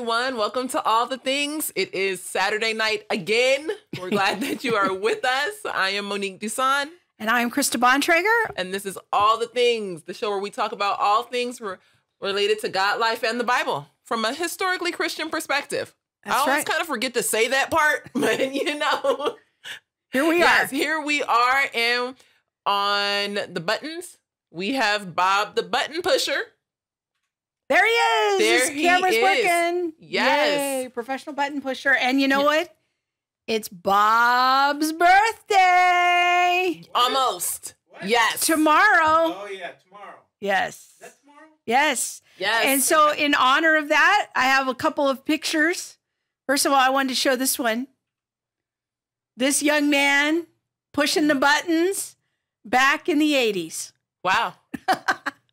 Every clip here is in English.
everyone. Welcome to All the Things. It is Saturday night again. We're glad that you are with us. I am Monique Duson. And I am Krista Bontrager. And this is All the Things, the show where we talk about all things related to God, life, and the Bible from a historically Christian perspective. That's I always right. kind of forget to say that part, but Here we are. Here we are. And on the buttons, we have Bob the button pusher. There he is. There His camera's he is. working. Yes. Yay, professional button pusher. And you know what? It's Bob's birthday. Almost. What? Yes. Tomorrow. Oh, yeah, tomorrow. Yes. Is that tomorrow? Yes. Yes. And so in honor of that, I have a couple of pictures. First of all, I wanted to show this one. This young man pushing the buttons back in the 80s. Wow.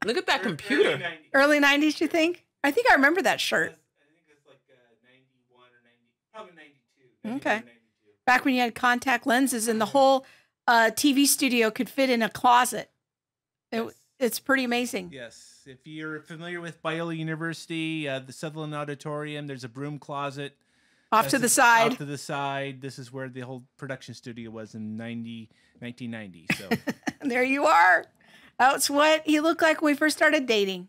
Look at that computer. Early 90s. Early 90s, you think? I think I remember that shirt. I think it's like 91 or 90, probably 92. Okay. 92. Back when you had contact lenses and the whole TV studio could fit in a closet. It's pretty amazing. Yes. If you're familiar with Biola University, the Sutherland Auditorium, there's a broom closet. Off to the side. Off to the side. This is where the whole production studio was in 1990. So There you are. That's what he looked like when we first started dating.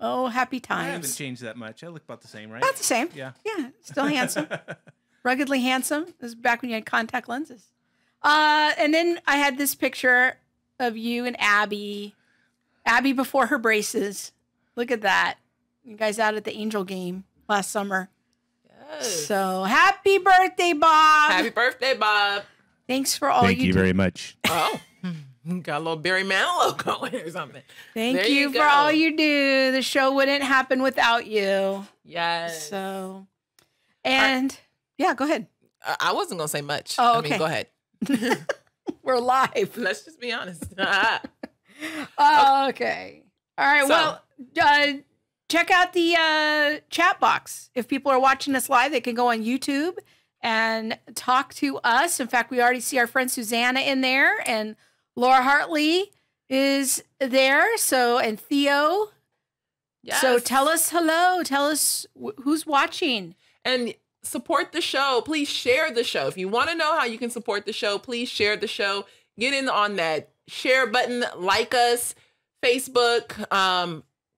Oh, happy I haven't times. changed that much. I look about the same, right? About the same. Yeah. Yeah, still handsome. Ruggedly handsome. This is back when you had contact lenses. And then I had this picture of you and Abby. Abby before her braces. Look at that. You guys out at the Angel game last summer. Yes. So happy birthday, Bob. Happy birthday, Bob. Thanks for all Thank you do. very much. Oh, got a little Barry Manilow going or something. Thank There you you for all go. you do. The show wouldn't happen without you. Yes. So, and yeah, go ahead. I wasn't going to say much. Oh, I mean, okay. go ahead. We're live. Let's just be honest. Oh, okay. All right. So- Well, check out the chat box. If people are watching us live, they can go on YouTube and talk to us. In fact, we already see our friend Susanna in there, and Laura Hartley is there. So, and Theo. Yes. So tell us hello. Tell us who's watching. And support the show. Please share the show. If you want to know how you can support the show, please share the show. Get in on that share button. Like us. Facebook.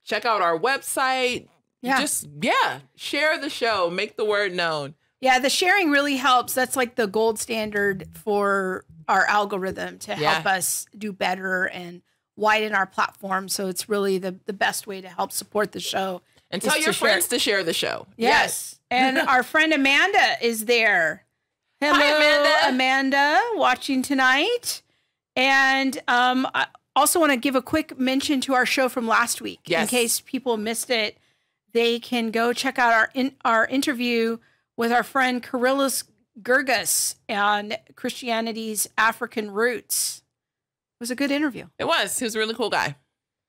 Check out our website. Yeah. Share the show. Make the word known. Yeah, the sharing really helps. That's like the gold standard for our algorithm to help us do better and widen our platform. So it's really the best way to help support the show. And is tell your to share. friends to share the show. Yes. And our friend Amanda is there. Hello, Hi, Amanda, watching tonight. And I also want to give a quick mention to our show from last week. Yes. In case people missed it, they can go check out our interview with our friend Kyrillos Gergis on Christianity's African roots. It was a good interview. It was. He was a really cool guy.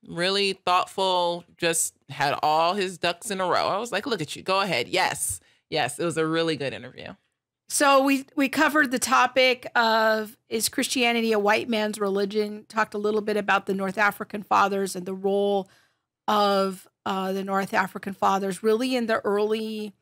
Really thoughtful. Just had all his ducks in a row. I was like, look at you. Go ahead. Yes. Yes. It was a really good interview. So we covered the topic of, is Christianity a white man's religion? Talked a little bit about the North African fathers and the role of the North African fathers really in the early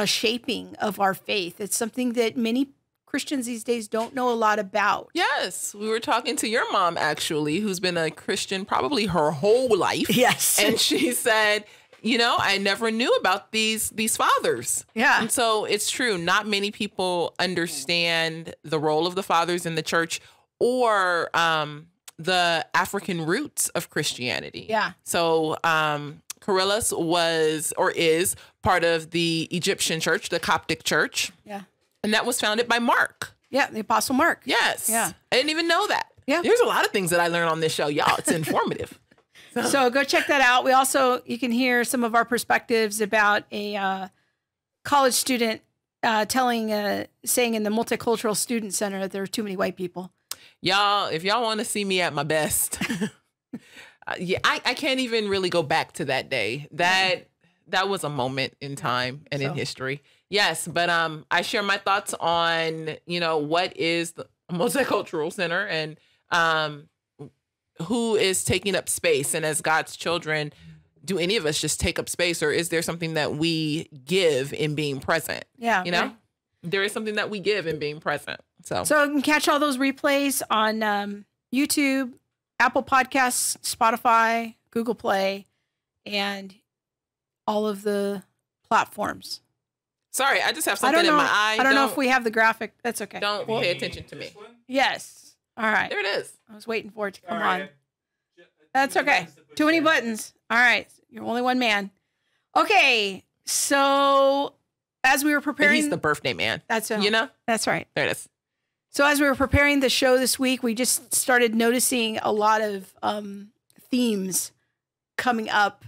shaping of our faith. It's something that many Christians these days don't know a lot about. Yes. We were talking to your mom, actually, who's been a Christian probably her whole life. Yes. And she said, I never knew about these fathers. Yeah. And so it's true. Not many people understand the role of the fathers in the church or the African roots of Christianity. Yeah. So Kyrillos was or is part of the Egyptian church, the Coptic church. Yeah. And that was founded by Mark. Yeah, the Apostle Mark. Yes. Yeah. I didn't even know that. Yeah. There's a lot of things that I learned on this show, y'all. It's informative. So go check that out. You can hear some of our perspectives about a college student saying in the Multicultural Student Center that there are too many white people. Y'all, if y'all want to see me at my best, I can't even really go back to that day. That was a moment in time and in history. Yes, but I share my thoughts on, what is the Multicultural Center and who is taking up space. And as God's children, do any of us just take up space, or is there something that we give in being present? Yeah. You know, right. there is something that we give in being present. So you can catch all those replays on YouTube, Apple Podcasts, Spotify, Google Play, and all of the platforms. sorry, I just have something in my eye. I don't know if we have the graphic. That's okay. Don't pay attention to me. Yes. All right. There it is. I was waiting for it to come on. That's okay. Too many buttons. All right. You're only one man. Okay. So as we were preparing, He's the birthday man. That's you know. That's right. There it is. So as we were preparing the show this week, we just started noticing a lot of themes coming up.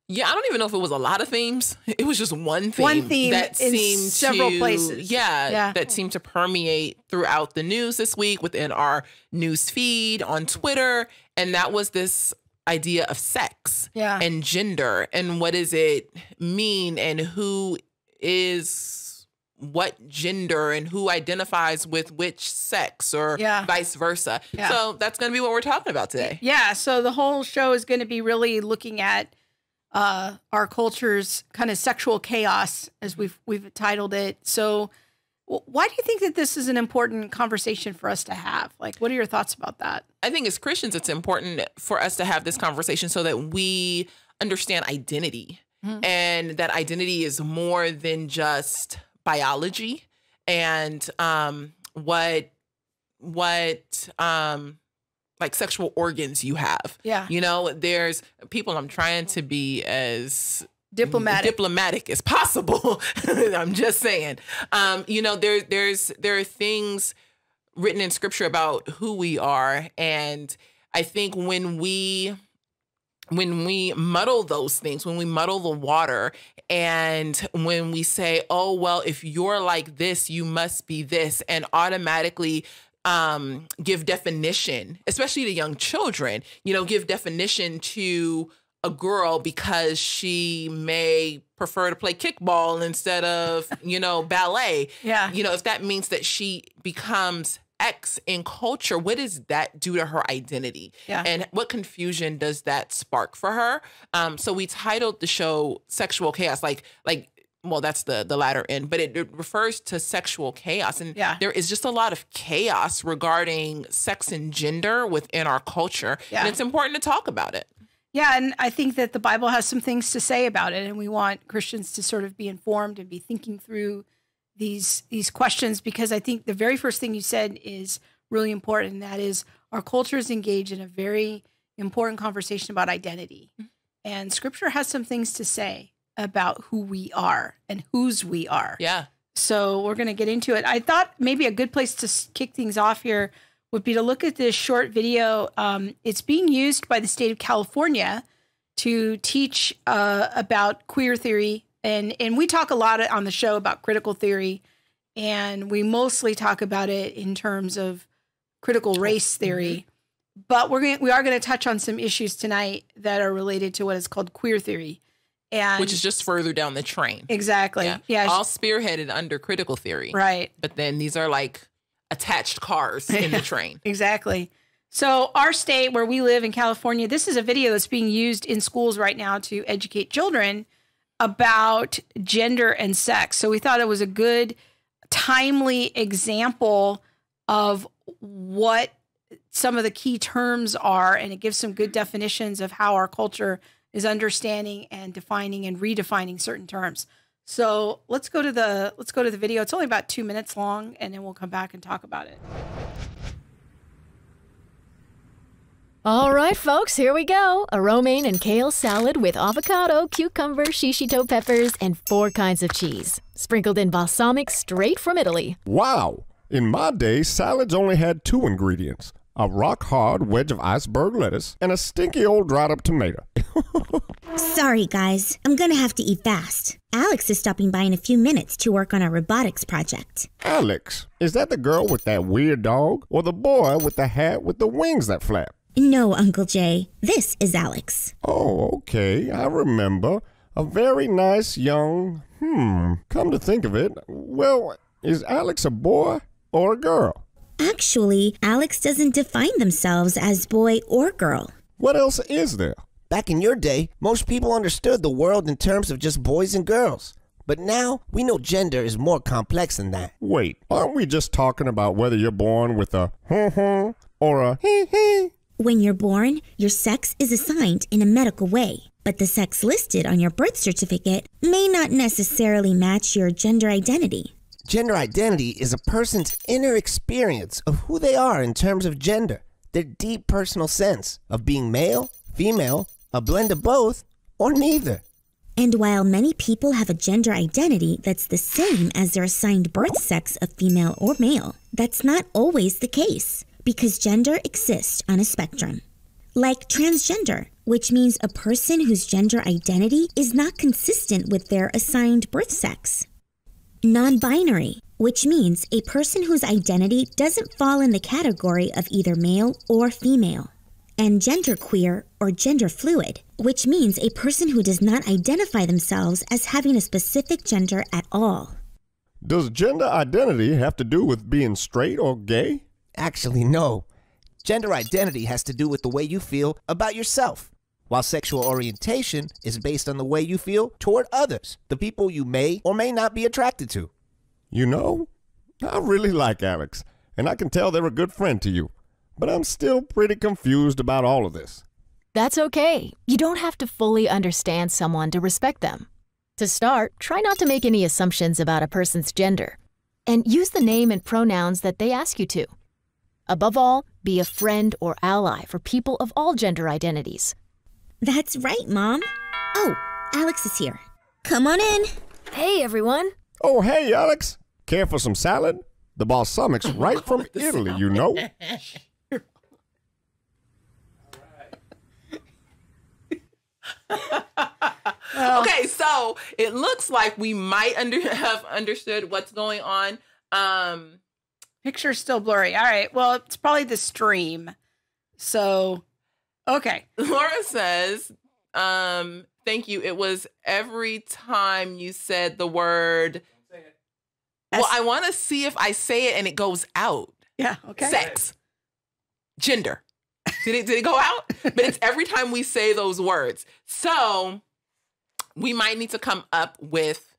Yeah, I don't even know if it was a lot of themes. It was just one theme. One theme that in seemed several to, places. Yeah, that seemed to permeate throughout the news this week within our news feed on Twitter. And that was this idea of sex and gender and what does it mean and who is what gender and who identifies with which sex or vice versa. Yeah. So that's going to be what we're talking about today. Yeah. So the whole show is going to be really looking at our culture's kind of sexual chaos, as we've titled it. So why do you think that this is an important conversation for us to have? Like, what are your thoughts about that? I think as Christians, it's important for us to have this conversation so that we understand identity and that identity is more than just biology and what like sexual organs you have. Yeah. You know, there's people, I'm trying to be as diplomatic as possible. I'm just saying. You know, there are things written in scripture about who we are. And I think when we muddle those things, when we muddle the water and when we say, oh, well, if you're like this, you must be this, and automatically give definition, especially to young children, you know, give definition to a girl because she may prefer to play kickball instead of, you know, ballet. Yeah. You know, if that means that she becomes X in culture, what does that do to her identity? Yeah. And what confusion does that spark for her? So we titled the show Sexual Chaos, well, that's the latter end, but it refers to sexual chaos. And there is just a lot of chaos regarding sex and gender within our culture. Yeah. And it's important to talk about it. Yeah, and I think that the Bible has some things to say about it. And we want Christians to sort of be informed and be thinking through these questions, because I think the very first thing you said is really important. And that is our culture is engaged in a very important conversation about identity. And scripture has some things to say about who we are and whose we are. Yeah. So we're going to get into it. I thought maybe a good place to kick things off here would be to look at this short video. It's being used by the state of California to teach about queer theory. And we talk a lot on the show about critical theory, and we mostly talk about it in terms of critical race theory. But we are going to touch on some issues tonight that are related to what is called queer theory. Which is just further down the train. Exactly. Yeah. All spearheaded under critical theory. Right. But then these are like attached cars in the train. Exactly. So our state where we live in California, this is a video that's being used in schools right now to educate children about gender and sex. So we thought it was a good, timely example of what some of the key terms are, and it gives some good definitions of how our culture is understanding and defining and redefining certain terms. So let's go to the video. It's only about 2 minutes long, and then we'll come back and talk about it. All right, folks, here we go. A romaine and kale salad with avocado, cucumber, shishito peppers, and 4 kinds of cheese. Sprinkled in balsamic straight from Italy. Wow! In my day, salads only had 2 ingredients. A rock-hard wedge of iceberg lettuce, and a stinky old dried-up tomato. Sorry, guys. I'm gonna have to eat fast. Alex is stopping by in a few minutes to work on our robotics project. Alex? Is that the girl with that weird dog? Or the boy with the hat with the wings that flap? No, Uncle Jay. This is Alex. Oh, okay. I remember. A very nice young... Come to think of it, well, is Alex a boy or a girl? Actually, Alex doesn't define themselves as boy or girl. What else is there? Back in your day, most people understood the world in terms of just boys and girls. But now, we know gender is more complex than that. Wait, aren't we just talking about whether you're born with a or a hee? When you're born, your sex is assigned in a medical way, but the sex listed on your birth certificate may not necessarily match your gender identity. Gender identity is a person's inner experience of who they are in terms of gender, their deep personal sense of being male, female, a blend of both, or neither. And while many people have a gender identity that's the same as their assigned birth sex of female or male, that's not always the case, because gender exists on a spectrum. Like transgender, which means a person whose gender identity is not consistent with their assigned birth sex. Non-binary, which means a person whose identity doesn't fall in the category of either male or female. And genderqueer or gender fluid, which means a person who does not identify themselves as having a specific gender at all. Does gender identity have to do with being straight or gay? Actually, no. Gender identity has to do with the way you feel about yourself, while sexual orientation is based on the way you feel toward others, the people you may or may not be attracted to. You know, I really like Alex, and I can tell they're a good friend to you. But I'm still pretty confused about all of this. That's okay. You don't have to fully understand someone to respect them. To start, try not to make any assumptions about a person's gender, and use the name and pronouns that they ask you to. Above all, be a friend or ally for people of all gender identities. That's right, Mom. Oh, Alex is here. Come on in. Hey, everyone. Oh, hey, Alex. Care for some salad? The balsamic's right from Italy, you know. Okay, so it looks like we might have understood what's going on. Picture's still blurry. All right. Well, it's probably the stream. So, okay. Laura says, thank you. It was every time you said the word. Well, I want to see if I say it and it goes out. Yeah. Okay. Sex. Gender. Did it go out? But it's every time we say those words. So we might need to come up with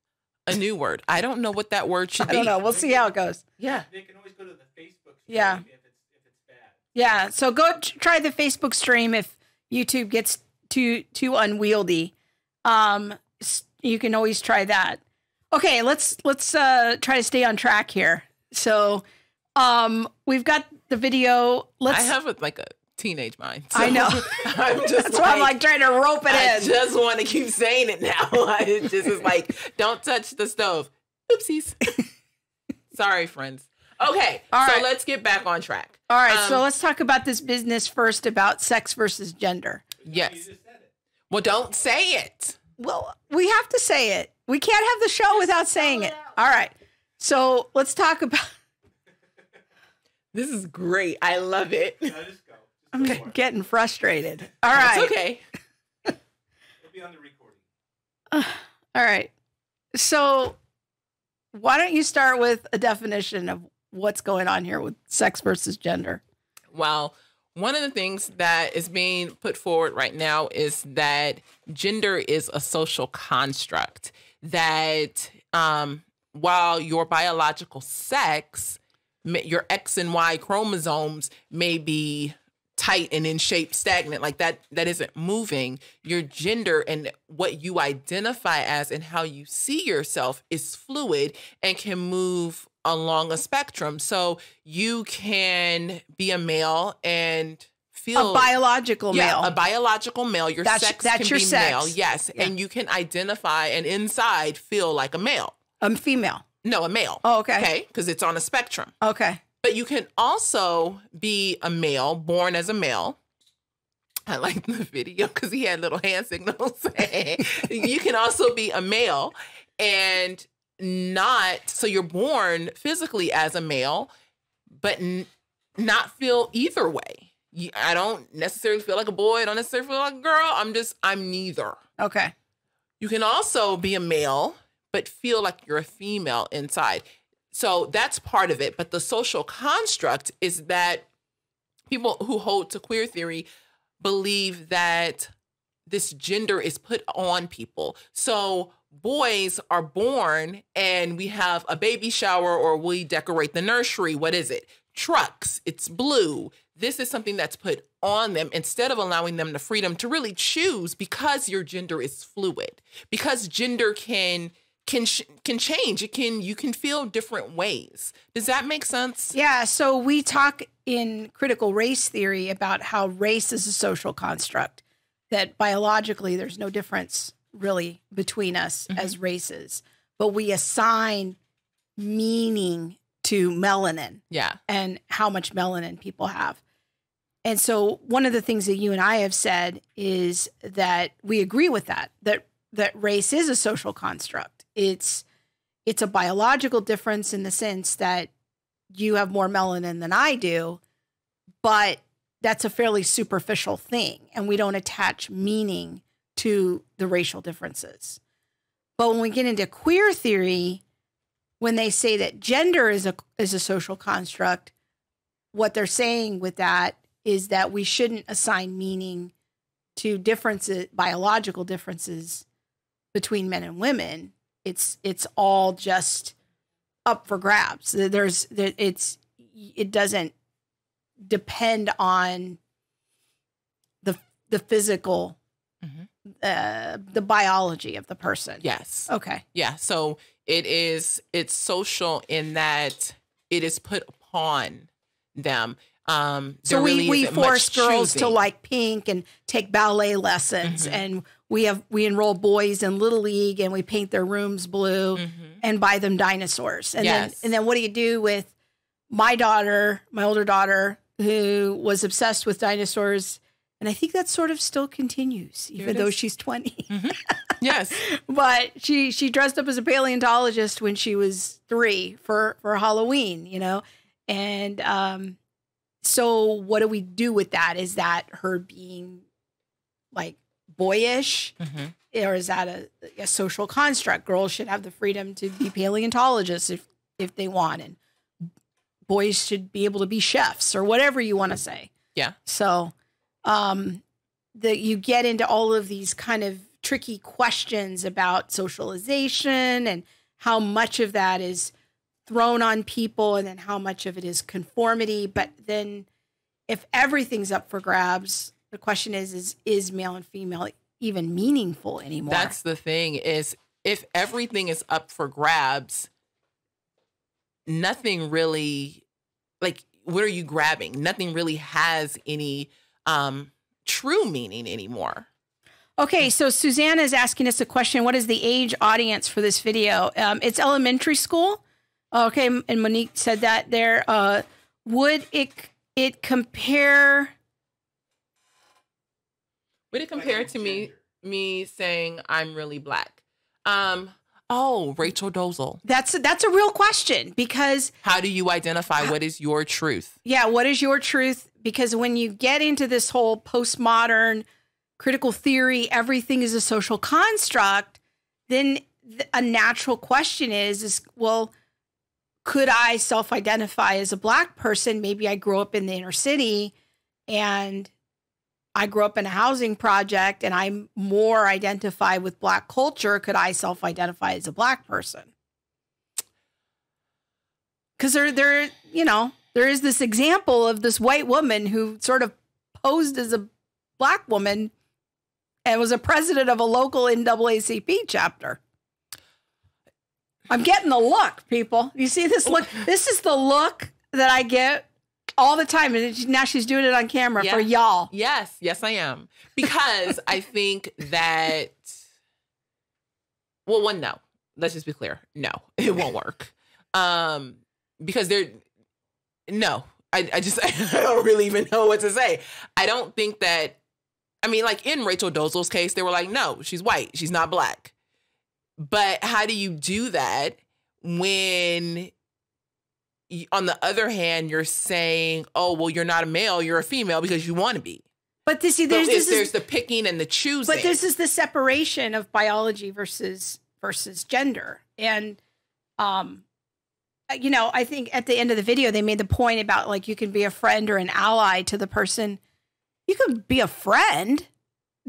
a new word. I don't know what that word should be. I don't know. We'll see how it goes. Yeah. They can always go to the Facebook stream Yeah. if it's bad. Yeah. So go try the Facebook stream if YouTube gets too unwieldy. You can always try that. Okay, let's try to stay on track here. So we've got the video. I have a teenage mind. So I know. I'm just That's why I'm like trying to rope it in. I just want to keep saying it now. It just is like, don't touch the stove. Oopsies. Sorry, friends. Okay, All right. let's get back on track. All right, so let's talk about this business first about sex versus gender. Yes. Well, don't say it. Well, we have to say it. We can't have the show without saying it. All right. So let's talk about. This is great. I love it. Just go. I'm getting frustrated. All right. It's okay. It'll be on the recording. All right. So why don't you start with a definition of what's going on here with sex versus gender? Well, one of the things that is being put forward right now is that gender is a social construct, that while your biological sex, your X and Y chromosomes may be tight and in shape, stagnant, like that isn't moving, your gender and what you identify as and how you see yourself is fluid and can move along a spectrum. So you can be a male and feel a biological male. A biological male. Your sex that's can your be sex. male. Yes. Yeah. And you can identify and inside feel like a male. Female. No, a male. Oh, okay. Okay. Because it's on a spectrum. Okay. But you can also be a male, born as a male. I like the video because he had little hand signals. You can also be a male and so you're born physically as a male, but not feel either way. I don't necessarily feel like a boy. I don't necessarily feel like a girl. I'm neither. Okay. You can also be a male, but feel like you're a female inside. So that's part of it. But the social construct is that people who hold to queer theory believe that this gender is put on people. So boys are born and we have a baby shower or we decorate the nursery. What is it? Trucks. It's blue. This is something that's put on them instead of allowing them the freedom to really choose, because your gender is fluid, because gender can change. You can feel different ways. Does that make sense? Yeah. So we talk in critical race theory about how race is a social construct, that biologically there's no difference really between us as races, but we assign meaning to melanin. Yeah. And how much melanin people have. And so one of the things that you and I have said is that we agree with that race is a social construct. It's a biological difference in the sense that you have more melanin than I do, but that's a fairly superficial thing, and we don't attach meaning to the racial differences. But when we get into queer theory, when they say that gender is a social construct, what they're saying with that is that we shouldn't assign meaning to differences, biological differences between men and women. It's all just up for grabs. It doesn't depend on the physical, the biology of the person. Yes. Okay. Yeah. So it's social in that it is put upon them. So really we force girls choosing to like pink and take ballet lessons, and we enroll boys in Little League and we paint their rooms blue and buy them dinosaurs. And then what do you do with my older daughter, who was obsessed with dinosaurs? And I think that sort of still continues, even though she's 20. Yes. But she dressed up as a paleontologist when she was 3 for Halloween, and so what do we do with that? Is that her being like boyish, or is that a social construct? Girls should have the freedom to be paleontologists if they want, and boys should be able to be chefs, or whatever you want to say. Yeah. So that you get into all of these kind of tricky questions about socialization and how much of that is thrown on people, and then how much of it is conformity. But then if everything's up for grabs, the question is male and female even meaningful anymore? That's the thing, is if everything is up for grabs, nothing really, like, what are you grabbing? Nothing really has any true meaning anymore. Okay, so Susanna is asking us a question. What is the age audience for this video? It's elementary school. Okay, and Monique said that there. Would it compare? Would it compare to me saying I'm really black? Rachel Dozel. That's a real question, because how do you identify what is your truth? Yeah, what is your truth? Because when you get into this whole postmodern critical theory, everything is a social construct, then a natural question is, well, could I self-identify as a black person? Maybe I grew up in the inner city and I grew up in a housing project and I'm more identified with black culture. Could I self-identify as a black person? Because there is this example of this white woman who sort of posed as a black woman and was a president of a local NAACP chapter. I'm getting the look, people. You see this look? This is the look that I get all the time. And now she's doing it on camera for y'all. Yes, I am. Because I think that, well, one, no. Let's just be clear. No, it won't work. Because I don't really even know what to say. I don't think that, like in Rachel Dozel's case, they were like, no, she's white. She's not black. But how do you do that when, on the other hand, you're saying, oh, well, you're not a male, you're a female because you want to be. But there's the picking and the choosing. But this is the separation of biology versus gender. And, I think at the end of the video, they made the point about, like, you can be a friend or an ally to the person. You can be a friend,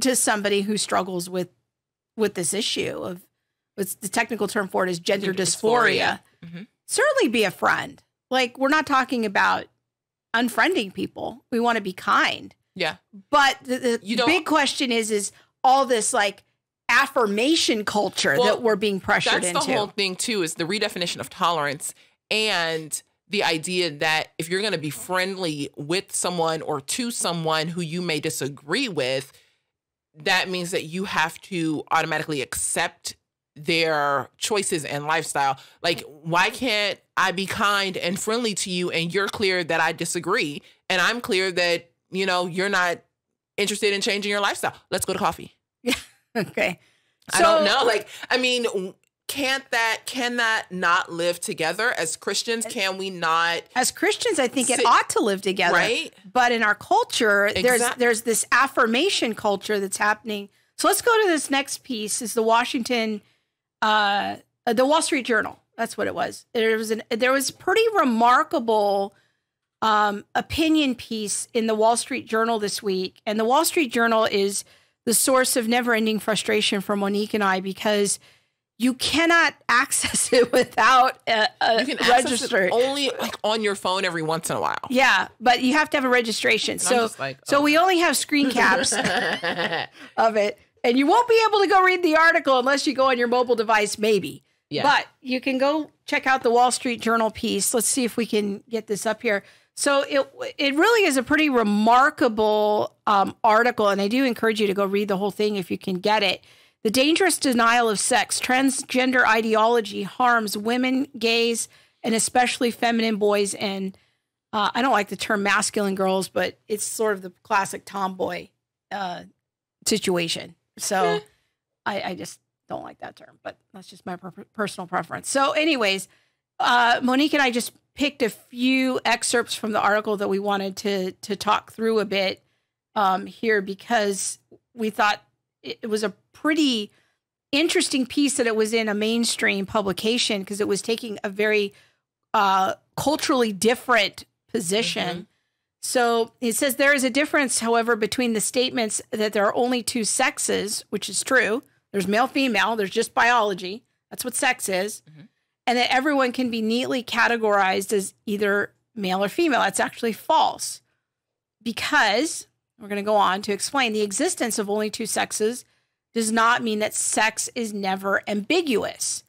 to somebody who struggles with this issue of, what's the technical term for it is gender dysphoria. Certainly be a friend. Like, we're not talking about unfriending people. We want to be kind. Yeah. But the big question is all this like affirmation culture that we're being pressured into. That's the whole thing too, is the redefinition of tolerance and the idea that if you're going to be friendly with someone or to someone who you may disagree with, that means that you have to automatically accept their choices and lifestyle. Like, why can't I be kind and friendly to you and you're clear that I disagree and I'm clear that, you're not interested in changing your lifestyle? Let's go to coffee. Yeah. Okay. I don't know. Like, I mean, can that not live together as Christians? Can we not? As Christians, I think it ought to live together. Right. But in our culture, there's this affirmation culture that's happening. So let's go to this next piece. Is the Wall Street Journal. That's what it was. There was pretty remarkable opinion piece in the Wall Street Journal this week. And the Wall Street Journal is the source of never-ending frustration for Monique and I, because you cannot access it without a register. Only like on your phone every once in a while. Yeah, but you have to have a registration. So we only have screen caps of it. And you won't be able to go read the article unless you go on your mobile device, maybe. Yeah. But you can go check out the Wall Street Journal piece. Let's see if we can get this up here. So it really is a pretty remarkable article, and I do encourage you to go read the whole thing if you can get it. The dangerous denial of sex, transgender ideology harms women, gays, and especially feminine boys. And I don't like the term masculine girls, but it's sort of the classic tomboy situation. So I just don't like that term, but that's just my personal preference. So anyways, Monique and I just picked a few excerpts from the article that we wanted to talk through a bit here, because we thought it was a pretty interesting piece that it was in a mainstream publication, because it was taking a very culturally different position. So it says there is a difference, however, between the statements that there are only two sexes, which is true. There's male, female. There's just biology. That's what sex is. And that everyone can be neatly categorized as either male or female. That's actually false, because we're going to go on to explain the existence of only two sexes does not mean that sex is never ambiguous.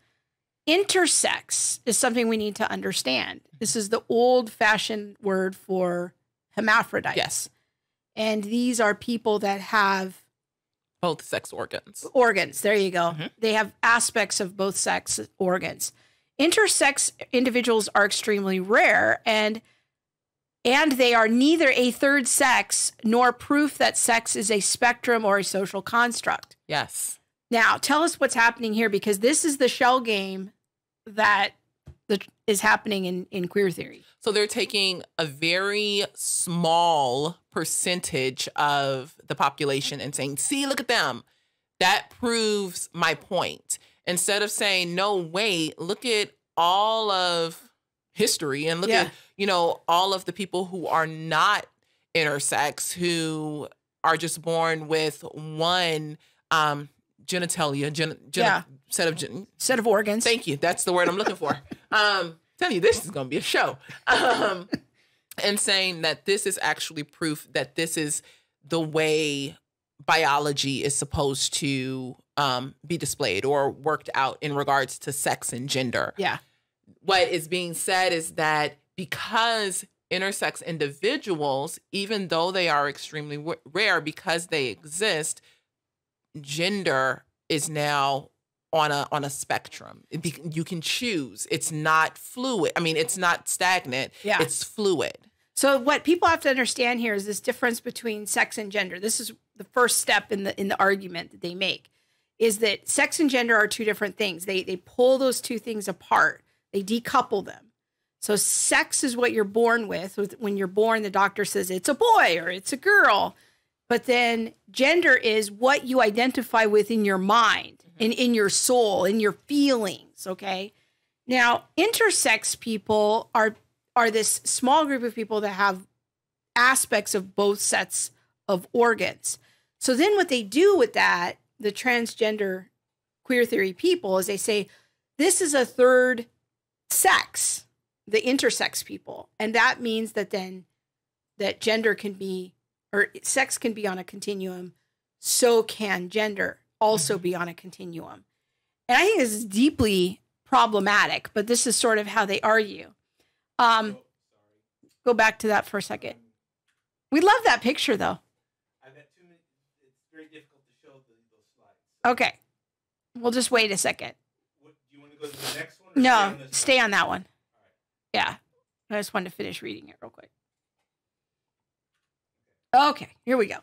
Intersex is something we need to understand. This is the old-fashioned word for hermaphrodites. Yes. And these are people that have both sex organs. Organs. There you go. They have aspects of both sex organs. Intersex individuals are extremely rare, and they are neither a third sex nor proof that sex is a spectrum or a social construct. Yes. Now, tell us what's happening here, because this is the shell game that is happening in queer theory. So they're taking a very small percentage of the population and saying, see, look at them. That proves my point. Instead of saying, no, wait, look at all of history and look at, all of the people who are not intersex, who are just born with one genitalia, set of organs. Thank you. That's the word I'm looking for. Tell you, this is going to be a show. And saying that this is actually proof that this is the way biology is supposed to be displayed or worked out in regards to sex and gender. Yeah. What is being said is that because intersex individuals, even though they are extremely rare, because they exist, gender is now on a spectrum. You can choose. It's not fluid. I mean, it's not stagnant. Yeah. It's fluid. So what people have to understand here is this difference between sex and gender. This is the first step in the argument that they make, is that sex and gender are two different things. They pull those two things apart. They decouple them. So sex is what you're born with. When you're born, the doctor says it's a boy or it's a girl. But then gender is what you identify with in your mind, in your soul, in your feelings, okay? Now, intersex people are this small group of people that have aspects of both sets of organs. So then what they do with that, the transgender queer theory people, is they say, this is a third sex, the intersex people. And that means that then that gender can be, or sex can be on a continuum. So can gender also be on a continuum. And I think this is deeply problematic, but this is sort of how they argue. Go back to that for a second. We love that picture, though. I've got 2 minutes. It's very difficult to show those slides. Okay. We'll just wait a second. Do you want to go to the next one? Or No, stay on that one. Yeah. I just wanted to finish reading it real quick. Okay, here we go.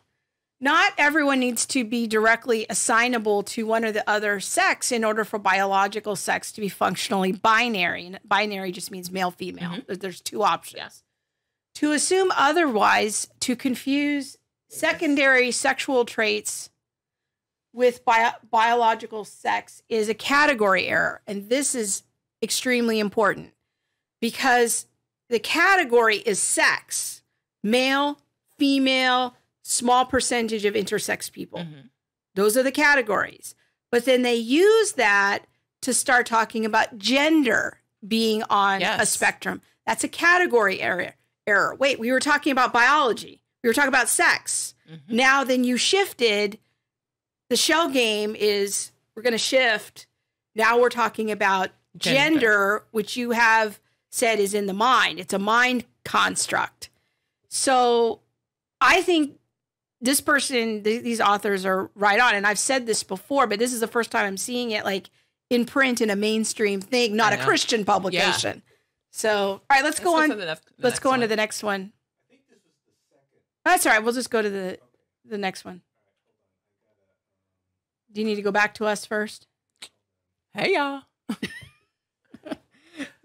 Not everyone needs to be directly assignable to one or the other sex in order for biological sex to be functionally binary. And binary just means male, female. Mm-hmm. There's 2 options. Yeah. To assume otherwise, to confuse secondary sexual traits with biological sex is a category error. And this is extremely important because the category is sex, male, female, small percentage of intersex people. Mm-hmm. Those are the categories. But then they use that to start talking about gender being on a spectrum. That's a category error. Wait, we were talking about biology. We were talking about sex. Mm-hmm. Now then you shifted. The shell game is we're going to shift. Now we're talking about gender, which you have said is in the mind. It's a mind construct. So I think this person, these authors are right on. And I've said this before, but this is the first time I'm seeing it like in print in a mainstream thing, not a Christian publication. Yeah. So, all right, let's go on. Let's go on to the next one. I think this was the second. That's all right. We'll just go to the next one. Do you need to go back to us first? Hey, y'all.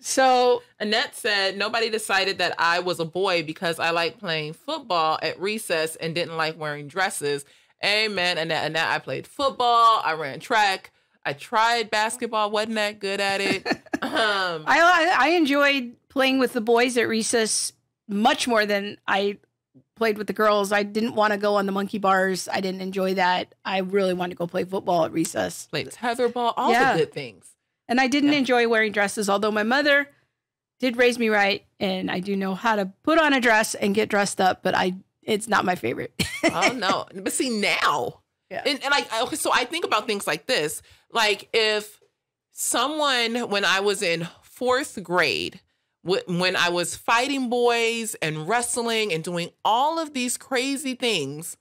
So Annette said, nobody decided that I was a boy because I like playing football at recess and didn't like wearing dresses. Amen. Annette, I played football. I ran track. I tried basketball. Wasn't that good at it. I enjoyed playing with the boys at recess much more than I played with the girls. I didn't want to go on the monkey bars. I didn't enjoy that. I really wanted to go play football at recess. Played tetherball, all the good things. And I didn't enjoy wearing dresses, although my mother did raise me right, and I do know how to put on a dress and get dressed up, but it's not my favorite. Oh, no. But see, now, and so I think about things like this. Like if someone, when I was in 4th grade, when I was fighting boys and wrestling and doing all of these crazy things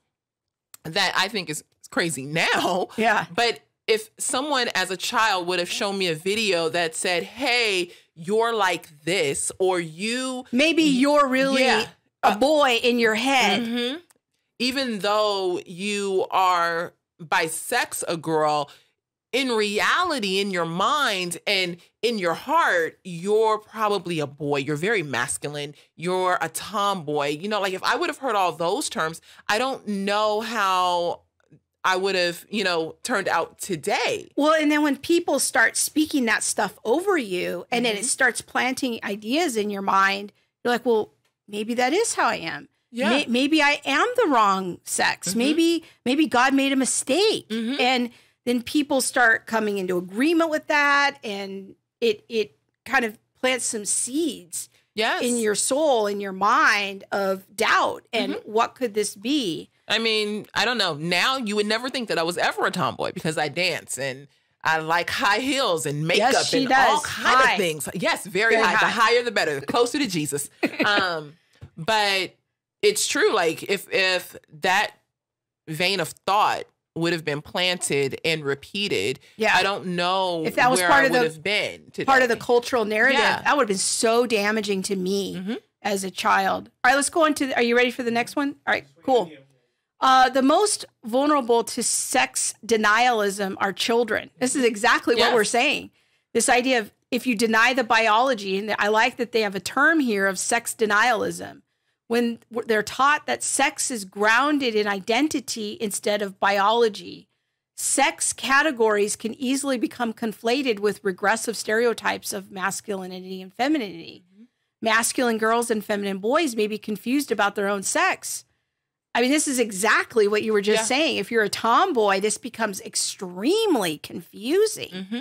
that I think is crazy now. Yeah. But if someone as a child would have shown me a video that said, hey, you're like this, or maybe you're really a boy in your head. Mm-hmm. Even though you are by sex a girl, in reality, in your mind and in your heart, you're probably a boy. You're very masculine. You're a tomboy. You know, like if I would have heard all those terms, I don't know how I would have, turned out today. Well, and then when people start speaking that stuff over you and then it starts planting ideas in your mind, you're like, well, maybe that is how I am. Yeah. Maybe I am the wrong sex. Mm-hmm. Maybe God made a mistake. Mm-hmm. And then people start coming into agreement with that. And it kind of plants some seeds in your soul, in your mind of doubt. And what could this be? I mean, I don't know. Now you would never think that I was ever a tomboy because I dance and I like high heels and makeup and all kinds of things. Yes, very high. The higher, the better. The closer to Jesus. But it's true. Like if that vein of thought would have been planted and repeated, I don't know if that was where part I of would have been today. Part of the cultural narrative. That would have been so damaging to me as a child. All right, let's go on to. Are you ready for the next one? All right, cool. The most vulnerable to sex denialism are children. This is exactly what we're saying. This idea of if you deny the biology, and I like that they have a term here of sex denialism, when they're taught that sex is grounded in identity instead of biology. Sex categories can easily become conflated with regressive stereotypes of masculinity and femininity. Masculine girls and feminine boys may be confused about their own sex. I mean, this is exactly what you were just saying. If you're a tomboy, this becomes extremely confusing. Mm-hmm.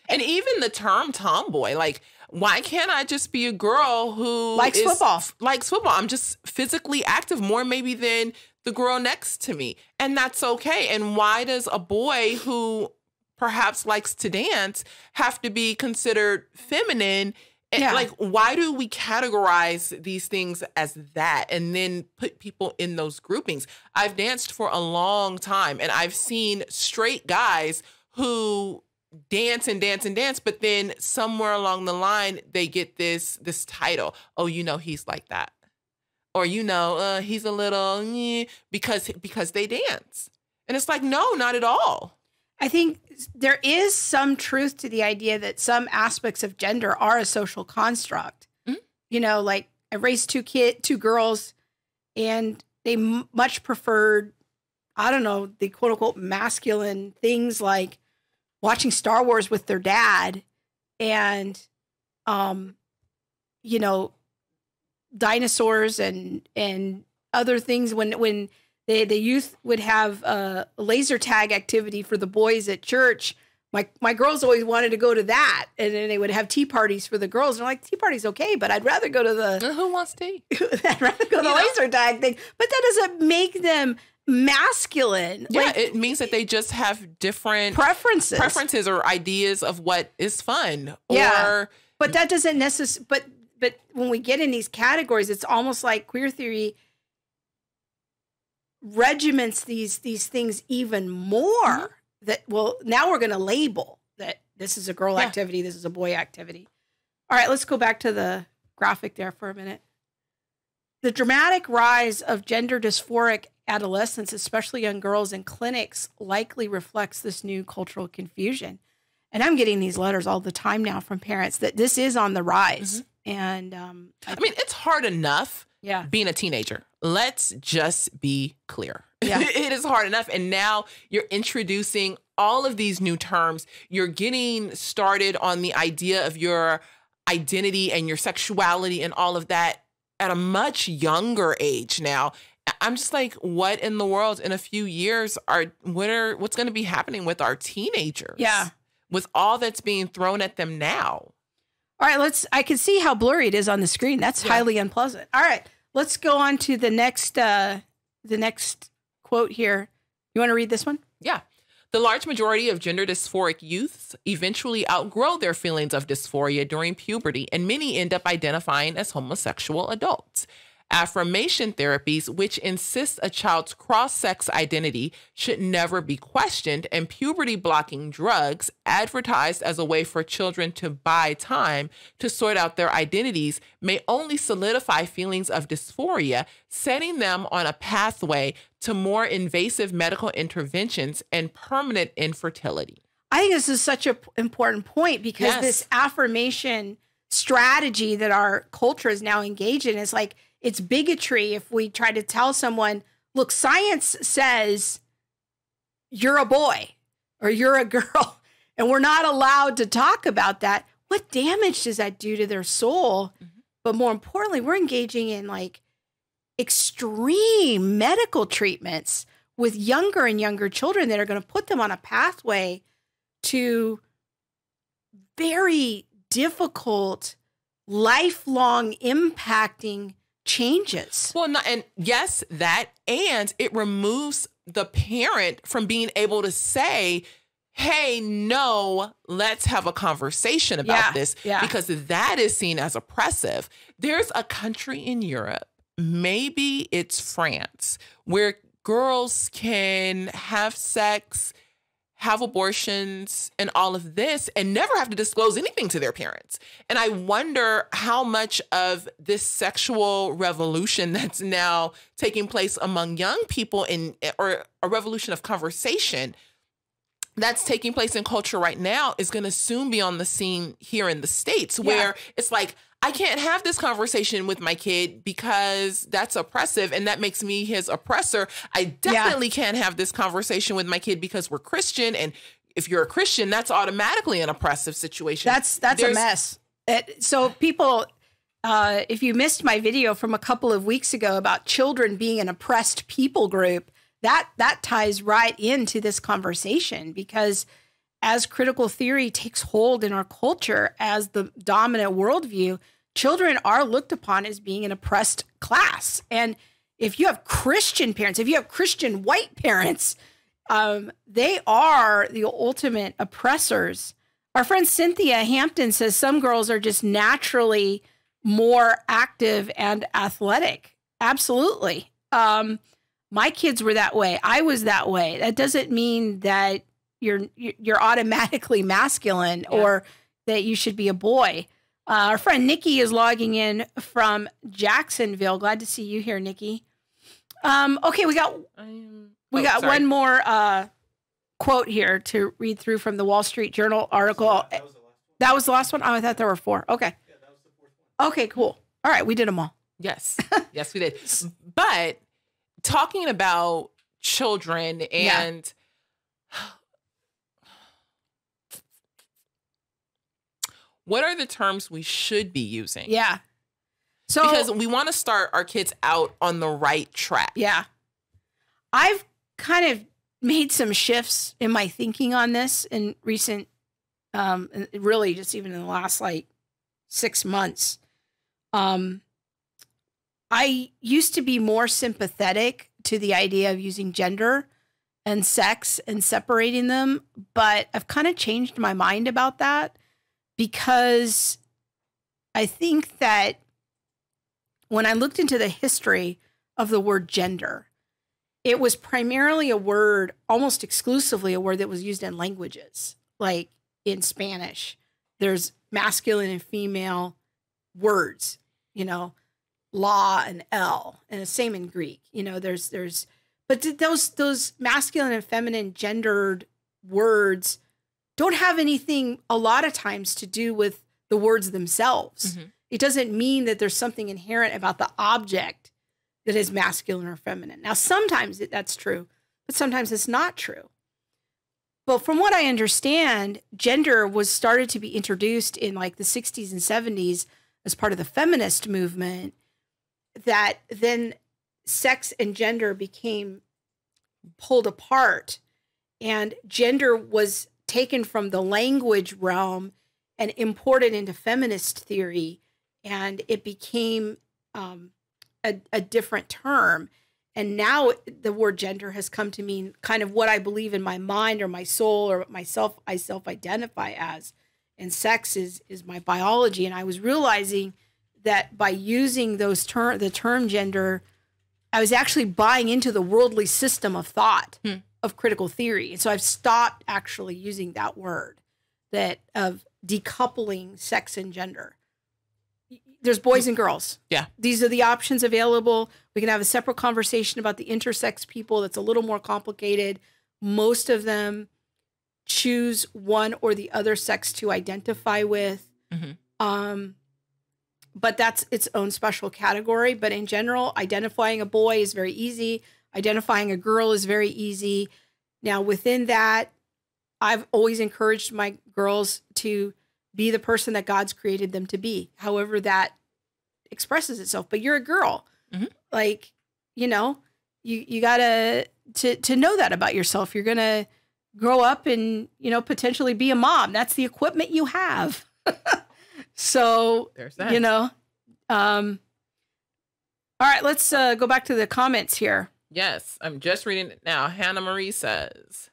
And even the term tomboy, like, why can't I just be a girl who likes football? I'm just physically active more maybe than the girl next to me. And that's okay. And why does a boy who perhaps likes to dance have to be considered feminine? And like, why do we categorize these things as that and then put people in those groupings? I've danced for a long time and I've seen straight guys who dance and dance and dance, but then somewhere along the line, they get this title. Oh, he's like that. Or, he's a little because they dance. And it's like, no, not at all. I think there is some truth to the idea that some aspects of gender are a social construct. Mm-hmm. Like I raised two girls, and they much preferred, I don't know, the quote unquote masculine things like watching Star Wars with their dad and, dinosaurs and other things when the youth would have a laser tag activity for the boys at church. My girls always wanted to go to that, and then they would have tea parties for the girls. And I'm like, tea party's okay, but I'd rather go to the who wants tea? I'd rather go to the laser tag thing. But that doesn't make them masculine. Yeah, it means that they just have different preferences or ideas of what is fun. Yeah, but that doesn't necessarily. But when we get in these categories, it's almost like queer theory regiments these things even more. That, now we're going to label that this is a girl activity, this is a boy activity. All right, let's go back to the graphic there for a minute. The dramatic rise of gender dysphoric adolescents, especially young girls in clinics, likely reflects this new cultural confusion. And I'm getting these letters all the time now from parents that this is on the rise. Mm-hmm. And I mean, it's hard enough being a teenager. Let's just be clear. Yeah. It is hard enough. And now you're introducing all of these new terms. You're getting started on the idea of your identity and your sexuality and all of that at a much younger age now. I'm just like, what in the world in a few years what's going to be happening with our teenagers? Yeah. With all that's being thrown at them now. All right, I can see how blurry it is on the screen. That's highly unpleasant. All right, let's go on to the next quote here. You want to read this one? Yeah. The large majority of gender dysphoric youths eventually outgrow their feelings of dysphoria during puberty, and many end up identifying as homosexual adults. Affirmation therapies, which insist a child's cross-sex identity should never be questioned, and puberty-blocking drugs advertised as a way for children to buy time to sort out their identities, may only solidify feelings of dysphoria, setting them on a pathway to more invasive medical interventions and permanent infertility. I think this is such an important point because this affirmation strategy that our culture is now engaged in is like, it's bigotry if we try to tell someone, look, science says you're a boy or you're a girl, and we're not allowed to talk about that. What damage does that do to their soul? Mm-hmm. But more importantly, we're engaging in like extreme medical treatments with younger and younger children that are going to put them on a pathway to very difficult, lifelong impacting changes. Well, and yes, that, and it removes the parent from being able to say, hey, no, let's have a conversation about this, because that is seen as oppressive. There's a country in Europe, maybe it's France, where girls can have sex, have abortions and all of this and never have to disclose anything to their parents. And I wonder how much of this sexual revolution that's now taking place among young people or a revolution of conversation that's taking place in culture right now is going to soon be on the scene here in the States where it's like, I can't have this conversation with my kid because that's oppressive and that makes me his oppressor. I definitely can't have this conversation with my kid because we're Christian. And if you're a Christian, that's automatically an oppressive situation. That's a mess. So people, if you missed my video from a couple of weeks ago about children being an oppressed people group, that ties right into this conversation, because as critical theory takes hold in our culture as the dominant worldview, children are looked upon as being an oppressed class. And if you have Christian parents, if you have Christian white parents, they are the ultimate oppressors. Our friend Cynthia Hampton says some girls are just naturally more active and athletic. Absolutely. My kids were that way. I was that way. That doesn't mean that you're automatically masculine or that you should be a boy. Our friend Nikki is logging in from Jacksonville. Glad to see you here, Nikki. Okay, we got one more quote here to read through from the Wall Street Journal article. That was the last one? Oh, I thought there were 4. Okay. Yeah, that was the 4th one. Okay, cool. All right, we did them all. Yes. Yes, we did. But talking about children and what are the terms we should be using? Yeah. So because we want to start our kids out on the right track. Yeah. I've kind of made some shifts in my thinking on this in recent, really just even in the last 6 months. I used to be more sympathetic to the idea of using gender and sex and separating them, but I've kind of changed my mind about that, because I think that when I looked into the history of the word gender, it was primarily a word, almost exclusively a word that was used in languages. Like in Spanish, there's masculine and female words, la and el, and the same in Greek. But those masculine and feminine gendered words don't have anything a lot of times to do with the words themselves. Mm-hmm. It doesn't mean that there's something inherent about the object that is masculine or feminine. Now, sometimes that's true, but sometimes it's not true. But from what I understand, gender was started to be introduced in the 60s and 70s as part of the feminist movement, that then sex and gender became pulled apart, and gender was taken from the language realm and imported into feminist theory, and it became a different term. And now the word gender has come to mean kind of what I believe in my mind or my soul or myself, I self-identify as. And sex is my biology. And I was realizing that by using the term gender, I was actually buying into the worldly system of thought of critical theory. And so I've stopped actually using that word, that of decoupling sex and gender. There's boys and girls. Yeah. These are the options available. We can have a separate conversation about the intersex people. That's a little more complicated. Most of them choose one or the other sex to identify with. Mm-hmm. But that's its own special category. But in general, identifying a boy is very easy. Identifying a girl is very easy. Now, within that, I've always encouraged my girls to be the person that God's created them to be, however that expresses itself. But you're a girl. Mm-hmm. You gotta to know that about yourself. You're gonna grow up and, potentially be a mom. That's the equipment you have. So, there's that. All right, let's go back to the comments here. Yes, I'm just reading it now. Hannah Marie says,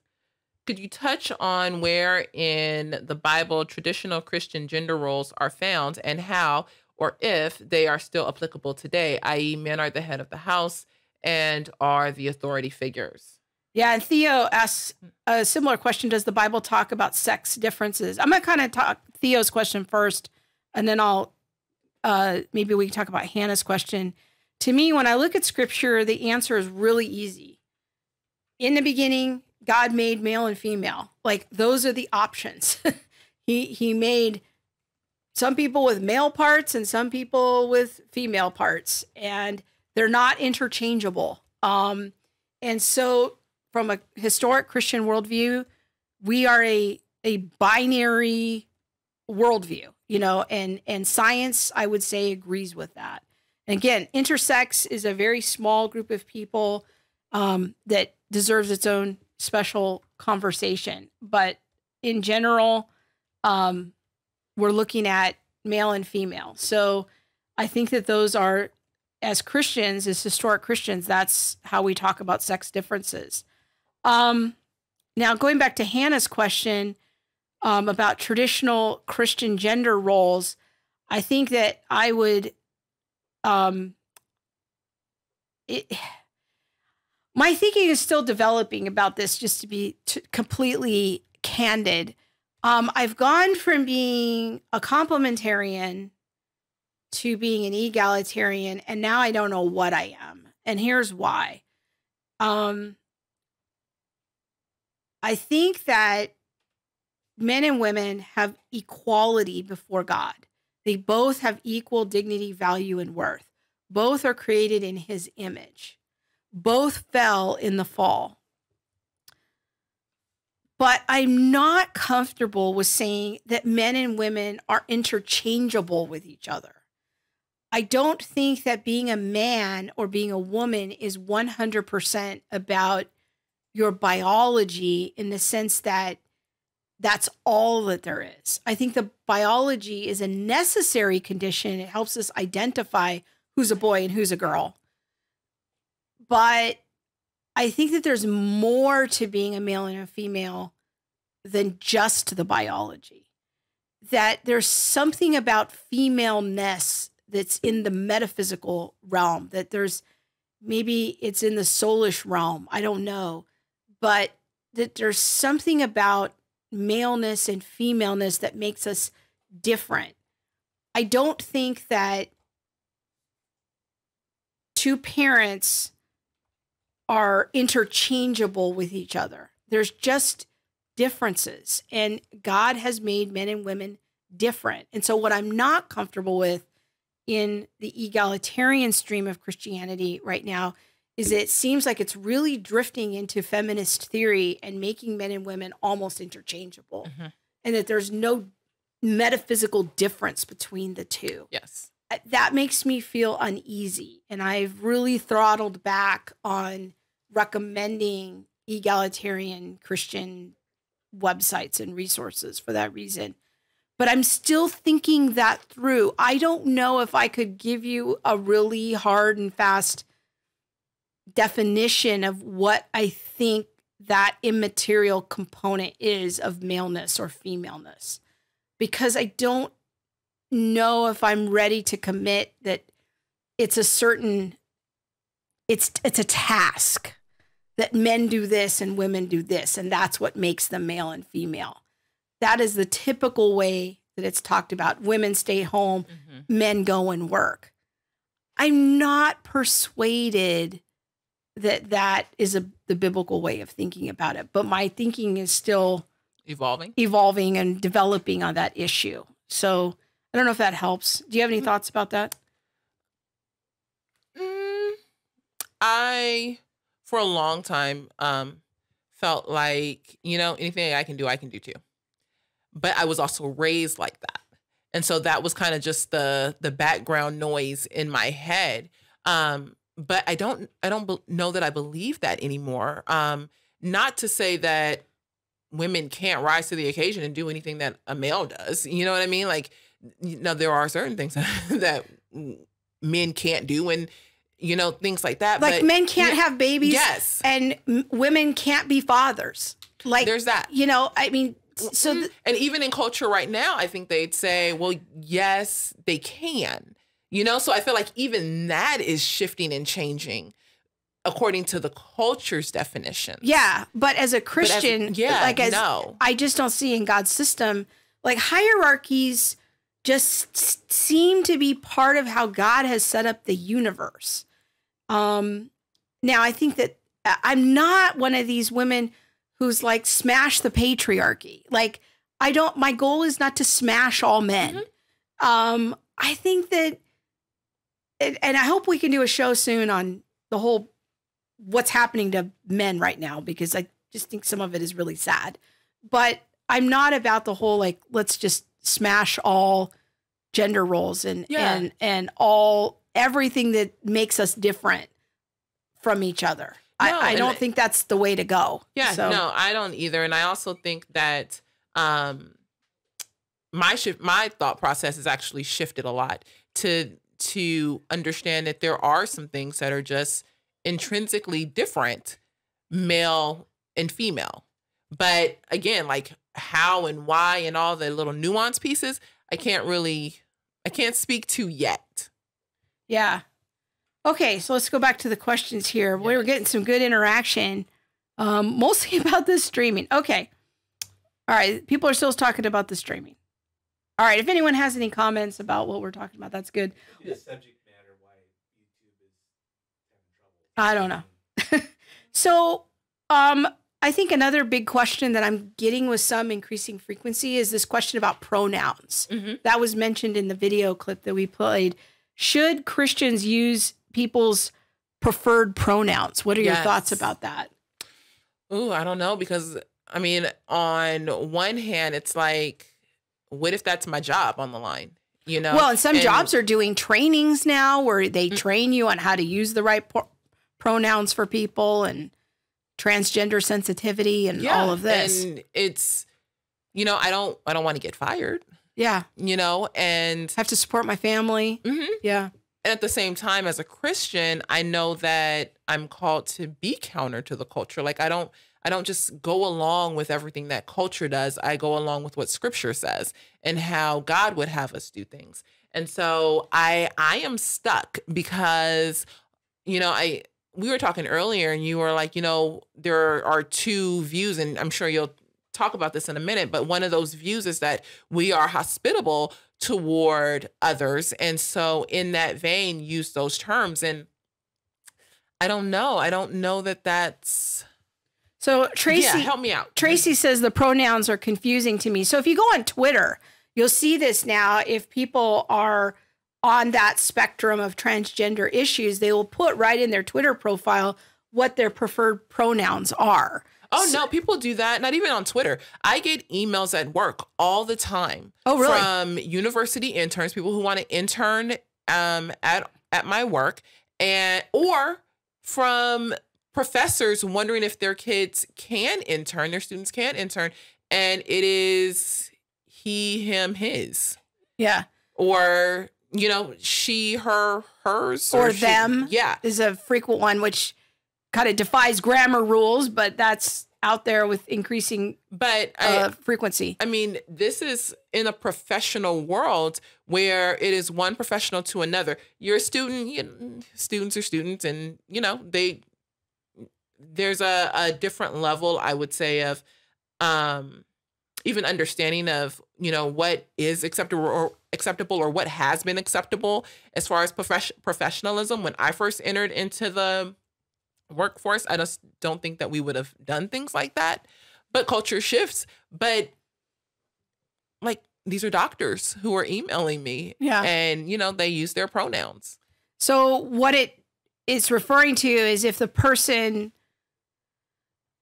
could you touch on where in the Bible traditional Christian gender roles are found and how or if they are still applicable today, i.e. men are the head of the house and are the authority figures? Yeah, and Theo asks a similar question. Does the Bible talk about sex differences? I'm going to kind of talk Theo's question first, and then maybe we can talk about Hannah's question. To me, when I look at scripture, the answer is really easy. In the beginning, God made male and female. Those are the options. He made some people with male parts and some people with female parts, and they're not interchangeable. And so from a historic Christian worldview, we are a binary worldview, you know, and science, I would say, agrees with that. And again, intersex is a very small group of people that deserves its own special conversation. But in general, we're looking at male and female. So I think that those are, as Christians, as historic Christians, that's how we talk about sex differences. Now, going back to Hannah's question about traditional Christian gender roles, I think that I would, my thinking is still developing about this, just to be completely candid. I've gone from being a complementarian to being an egalitarian, and now I don't know what I am. And here's why. I think that men and women have equality before God. They both have equal dignity, value, and worth. Both are created in his image. Both fell in the fall. But I'm not comfortable with saying that men and women are interchangeable with each other. I don't think that being a man or being a woman is 100% about your biology in the sense that that's all that there is. I think the biology is a necessary condition. It helps us identify who's a boy and who's a girl. But I think that there's more to being a male and a female than just the biology. That there's something about femaleness that's in the metaphysical realm, that there's, maybe it's in the soulish realm, I don't know, but that there's something about maleness and femaleness that makes us different. I don't think that two parents are interchangeable with each other. There's just differences, and God has made men and women different. And so what I'm not comfortable with in the egalitarian stream of Christianity right now is it seems like it's really drifting into feminist theory and making men and women almost interchangeable, and that there's no metaphysical difference between the two. Yes. That makes me feel uneasy, and I've really throttled back on recommending egalitarian Christian websites and resources for that reason. But I'm still thinking that through. I don't know if I could give you a really hard and fast definition of what I think that immaterial component is of maleness or femaleness, because I don't know if I'm ready to commit that it's a certain, it's a task that men do this and women do this, and that's what makes them male and female. That is the typical way that it's talked about. Women stay home, men go and work. I'm not persuaded that that is the biblical way of thinking about it, but my thinking is still evolving and developing on that issue. So I don't know if that helps. Do you have any thoughts about that? I, for a long time, felt like, anything I can do too. But I was also raised like that. And so that was kind of just the background noise in my head. But I don't know that I believe that anymore. Not to say that women can't rise to the occasion and do anything that a male does. You know what I mean? Like, there are certain things that men can't do, and things like that. Like, but men can't have babies. Yes. And women can't be fathers. Like, there's that. I mean, so and even in culture right now, I think they'd say, well, yes, they can. So I feel like even that is shifting and changing according to the culture's definition. Yeah, but as a Christian, I just don't see in God's system, like, hierarchies just seem to be part of how God has set up the universe. Now, I think that I'm not one of these women who's like, smash the patriarchy. Like, my goal is not to smash all men. I think that, and I hope we can do a show soon on the whole, what's happening to men right now, because I just think some of it is really sad. But I'm not about the whole, like, let's just smash all gender roles and all everything that makes us different from each other. No, I don't think that's the way to go. Yeah, so. no, I don't either. And I also think that my thought process has actually shifted a lot to understand that there are some things that are just intrinsically different, male and female. But again, like how and why and all the little nuance pieces, I can't speak to yet. Yeah. Okay, so let's go back to the questions here. We were getting some good interaction, mostly about the streaming. Okay. All right, people are still talking about the streaming. All right, if anyone has any comments about what we're talking about, that's good. The subject matter why YouTube is I having trouble. don't know. So, I think another big question that I'm getting with some increasing frequency is this question about pronouns. Mm-hmm. That was mentioned in the video clip that we played. Should Christians use people's preferred pronouns? What are your thoughts about that? Ooh, I don't know, because I mean, on one hand, it's like, what if that's my job on the line? You know? Well, and some jobs are doing trainings now where they train you on how to use the right pronouns for people and transgender sensitivity and all of this. And it's, you know, I don't want to get fired. Yeah. You know, and I have to support my family. Mm-hmm. Yeah. And at the same time, as a Christian, I know that I'm called to be counter to the culture. Like I don't just go along with everything that culture does. I go along with what scripture says and how God would have us do things. And so I am stuck because, you know, we were talking earlier and you were like, you know, there are two views, and I'm sure you'll talk about this in a minute, but one of those views is that we are hospitable toward others. And so in that vein, use those terms. And I don't know that that's... So Tracy, help me out. Tracy says the pronouns are confusing to me. So if you go on Twitter, you'll see this now. If people are on that spectrum of transgender issues, they will put right in their Twitter profile what their preferred pronouns are. Oh, no, people do that. Not even on Twitter. I get emails at work all the time. Oh, really? From university interns, people who want to intern at my work, or from professors wondering if their kids can intern, their students can intern, and it is he, him, his. Yeah. Or, you know, she, her, hers. Or them. Yeah. Is a frequent one, which kind of defies grammar rules, but that's out there with increasing frequency. I mean, this is in a professional world where it is one professional to another. You're a student, students are students, and, you know, there's a different level, I would say, of even understanding of, you know, what is acceptable or what has been acceptable as far as professionalism. When I first entered into the workforce, I just don't think that we would have done things like that. But culture shifts. But like, these are doctors who are emailing me. Yeah. And, you know, they use their pronouns. So what it is referring to is if the person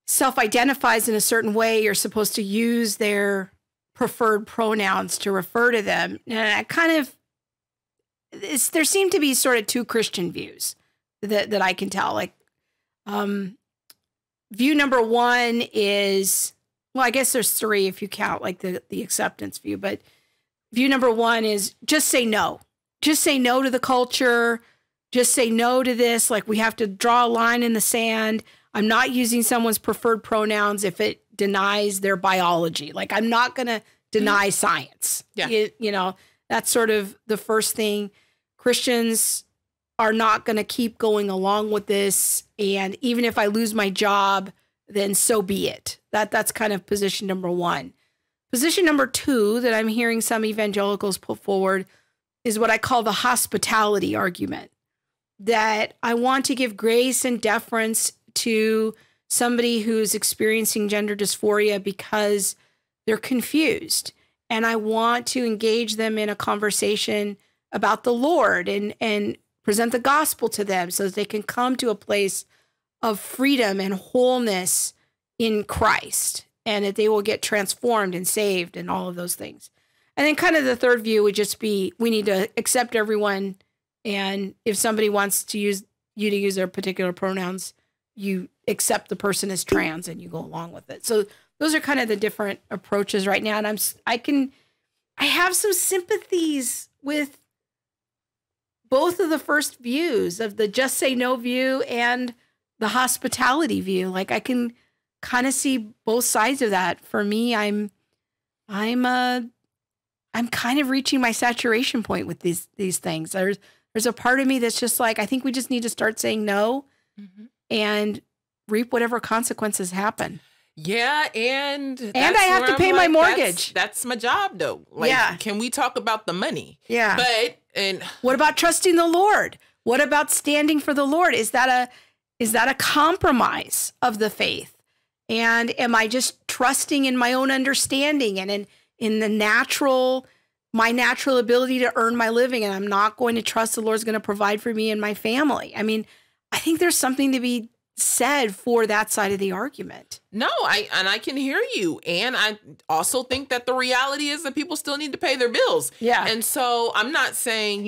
self-identifies in a certain way, you're supposed to use their preferred pronouns to refer to them. And I kind of, there seem to be sort of two Christian views that I can tell. Like, view number one is, well, I guess there's three if you count like the acceptance view, but view number one is just say no. Just say no to the culture. Just say no to this. Like, we have to draw a line in the sand. I'm not using someone's preferred pronouns if it denies their biology. Like, I'm not going to deny science. Yeah. You know, that's sort of the first thing. Christians are not going to keep going along with this. And even if I lose my job, then so be it. That's kind of position number one. Position number two that I'm hearing some evangelicals put forward is what I call the hospitality argument. That I want to give grace and deference to somebody who's experiencing gender dysphoria because they're confused. And I want to engage them in a conversation about the Lord and present the gospel to them so that they can come to a place of freedom and wholeness in Christ, and that they will get transformed and saved and all of those things. And then kind of the third view would just be, we need to accept everyone. And if somebody wants to use their particular pronouns, you accept the person as trans and you go along with it. So those are kind of the different approaches right now. And I have some sympathies with both of the first views, of the just say no view and the hospitality view. Like, I can kind of see both sides of that. For me, I'm kind of reaching my saturation point with these things. There's a part of me that's just like, I think we just need to start saying no and reap whatever consequences happen. Yeah, and I have to pay my mortgage. That's my job, though. Like, yeah. Can we talk about the money? Yeah. And what about trusting the Lord? What about standing for the Lord? Is that a compromise of the faith? And am I just trusting in my own understanding and in my natural ability to earn my living, and I'm not going to trust the Lord's going to provide for me and my family? I mean, I think there's something to be said for that side of the argument. No, I can hear you. And I also think that the reality is that people still need to pay their bills. Yeah. And so I'm not saying,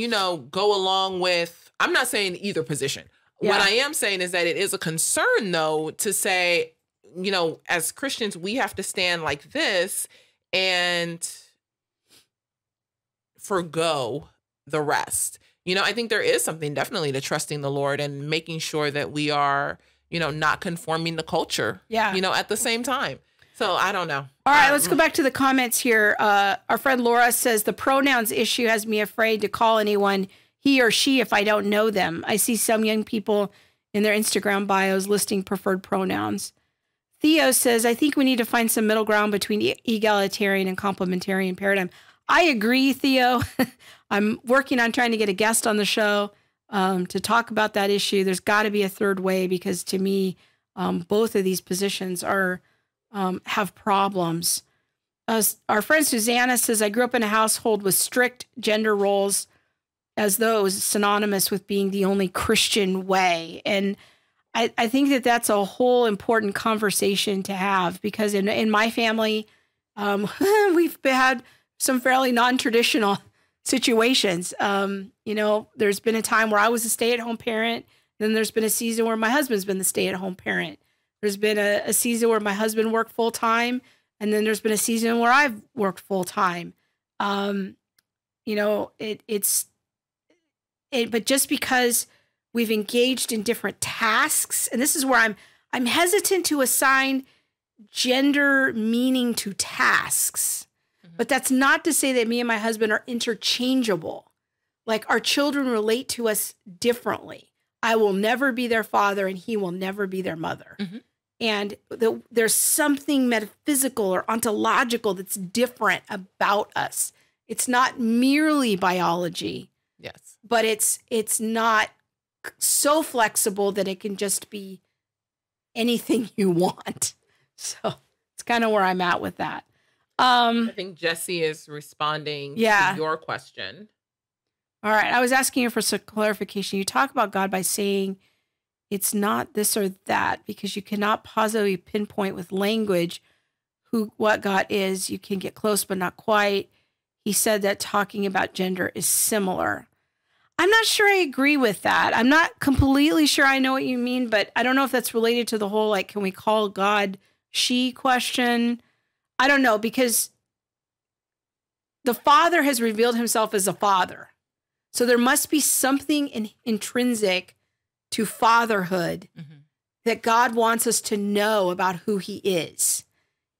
go along with, I'm not saying either position. Yeah. What I am saying is that it is a concern, though, to say, as Christians, we have to stand like this and forgo the rest. I think there is something definitely to trusting the Lord and making sure that we are, not conforming to culture, at the same time. So I don't know. All right, let's go back to the comments here. Our friend Laura says, the pronouns issue has me afraid to call anyone he or she if I don't know them. I see some young people in their Instagram bios listing preferred pronouns. Theo says, I think we need to find some middle ground between egalitarian and complementarian paradigm. I agree, Theo. I'm working on trying to get a guest on the show to talk about that issue. There's got to be a third way, because to me, both of these positions have problems. Our friend Susanna says, I grew up in a household with strict gender roles, as though it was synonymous with being the only Christian way. And I think that that's a whole important conversation to have, because in my family, we've had some fairly non-traditional situations. There's been a time where I was a stay-at-home parent. Then there's been a season where my husband's been the stay-at-home parent. There's been a season where my husband worked full-time. And then there's been a season where I've worked full-time. But just because we've engaged in different tasks, and this is where I'm hesitant to assign gender meaning to tasks. But that's not to say that me and my husband are interchangeable. Like, our children relate to us differently. I will never be their father and he will never be their mother. Mm-hmm. And there's something metaphysical or ontological that's different about us. It's not merely biology. Yes. But it's not so flexible that it can just be anything you want. So it's kind of where I'm at with that. I think Jesse is responding to your question. All right. I was asking you for some clarification. You talk about God by saying it's not this or that, because you cannot positively pinpoint with language what God is. You can get close, but not quite. He said that talking about gender is similar. I'm not sure I agree with that. I'm not completely sure I know what you mean, but I don't know if that's related to the whole, like, can we call God she question? I don't know, because the Father has revealed himself as a father. So there must be something intrinsic to fatherhood that God wants us to know about who he is.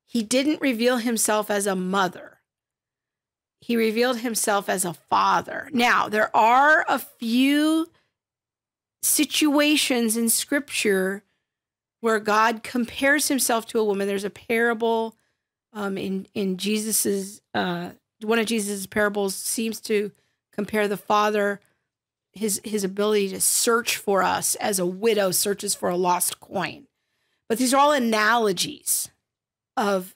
He didn't reveal himself as a mother. He revealed himself as a father. Now, there are a few situations in Scripture where God compares himself to a woman. There's a parable in Jesus's one of Jesus's parables seems to compare the father, his ability to search for us as a widow searches for a lost coin. But these are all analogies of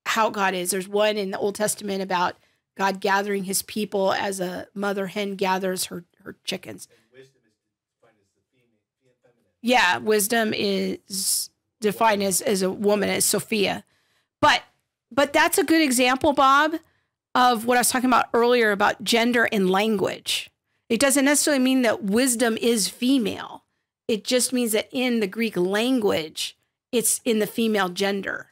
how God is. There's one in the Old Testament about God gathering his people as a mother hen gathers her chickens. Wisdom is defined as a woman, as Sophia. But but that's a good example, Bob, of what I was talking about earlier about gender and language. It doesn't necessarily mean that wisdom is female. It just means that in the Greek language, it's in the female gender.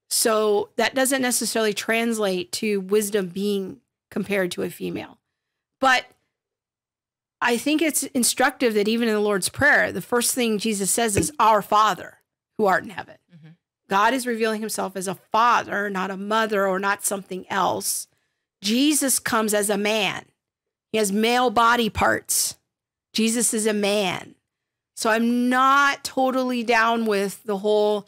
So that doesn't necessarily translate to wisdom being compared to a female. But I think it's instructive that even in the Lord's Prayer, the first thing Jesus says is, "Our Father who art in heaven." Mm-hmm. God is revealing himself as a father, not a mother or not something else. Jesus comes as a man. He has male body parts. Jesus is a man. So I'm not totally down with the whole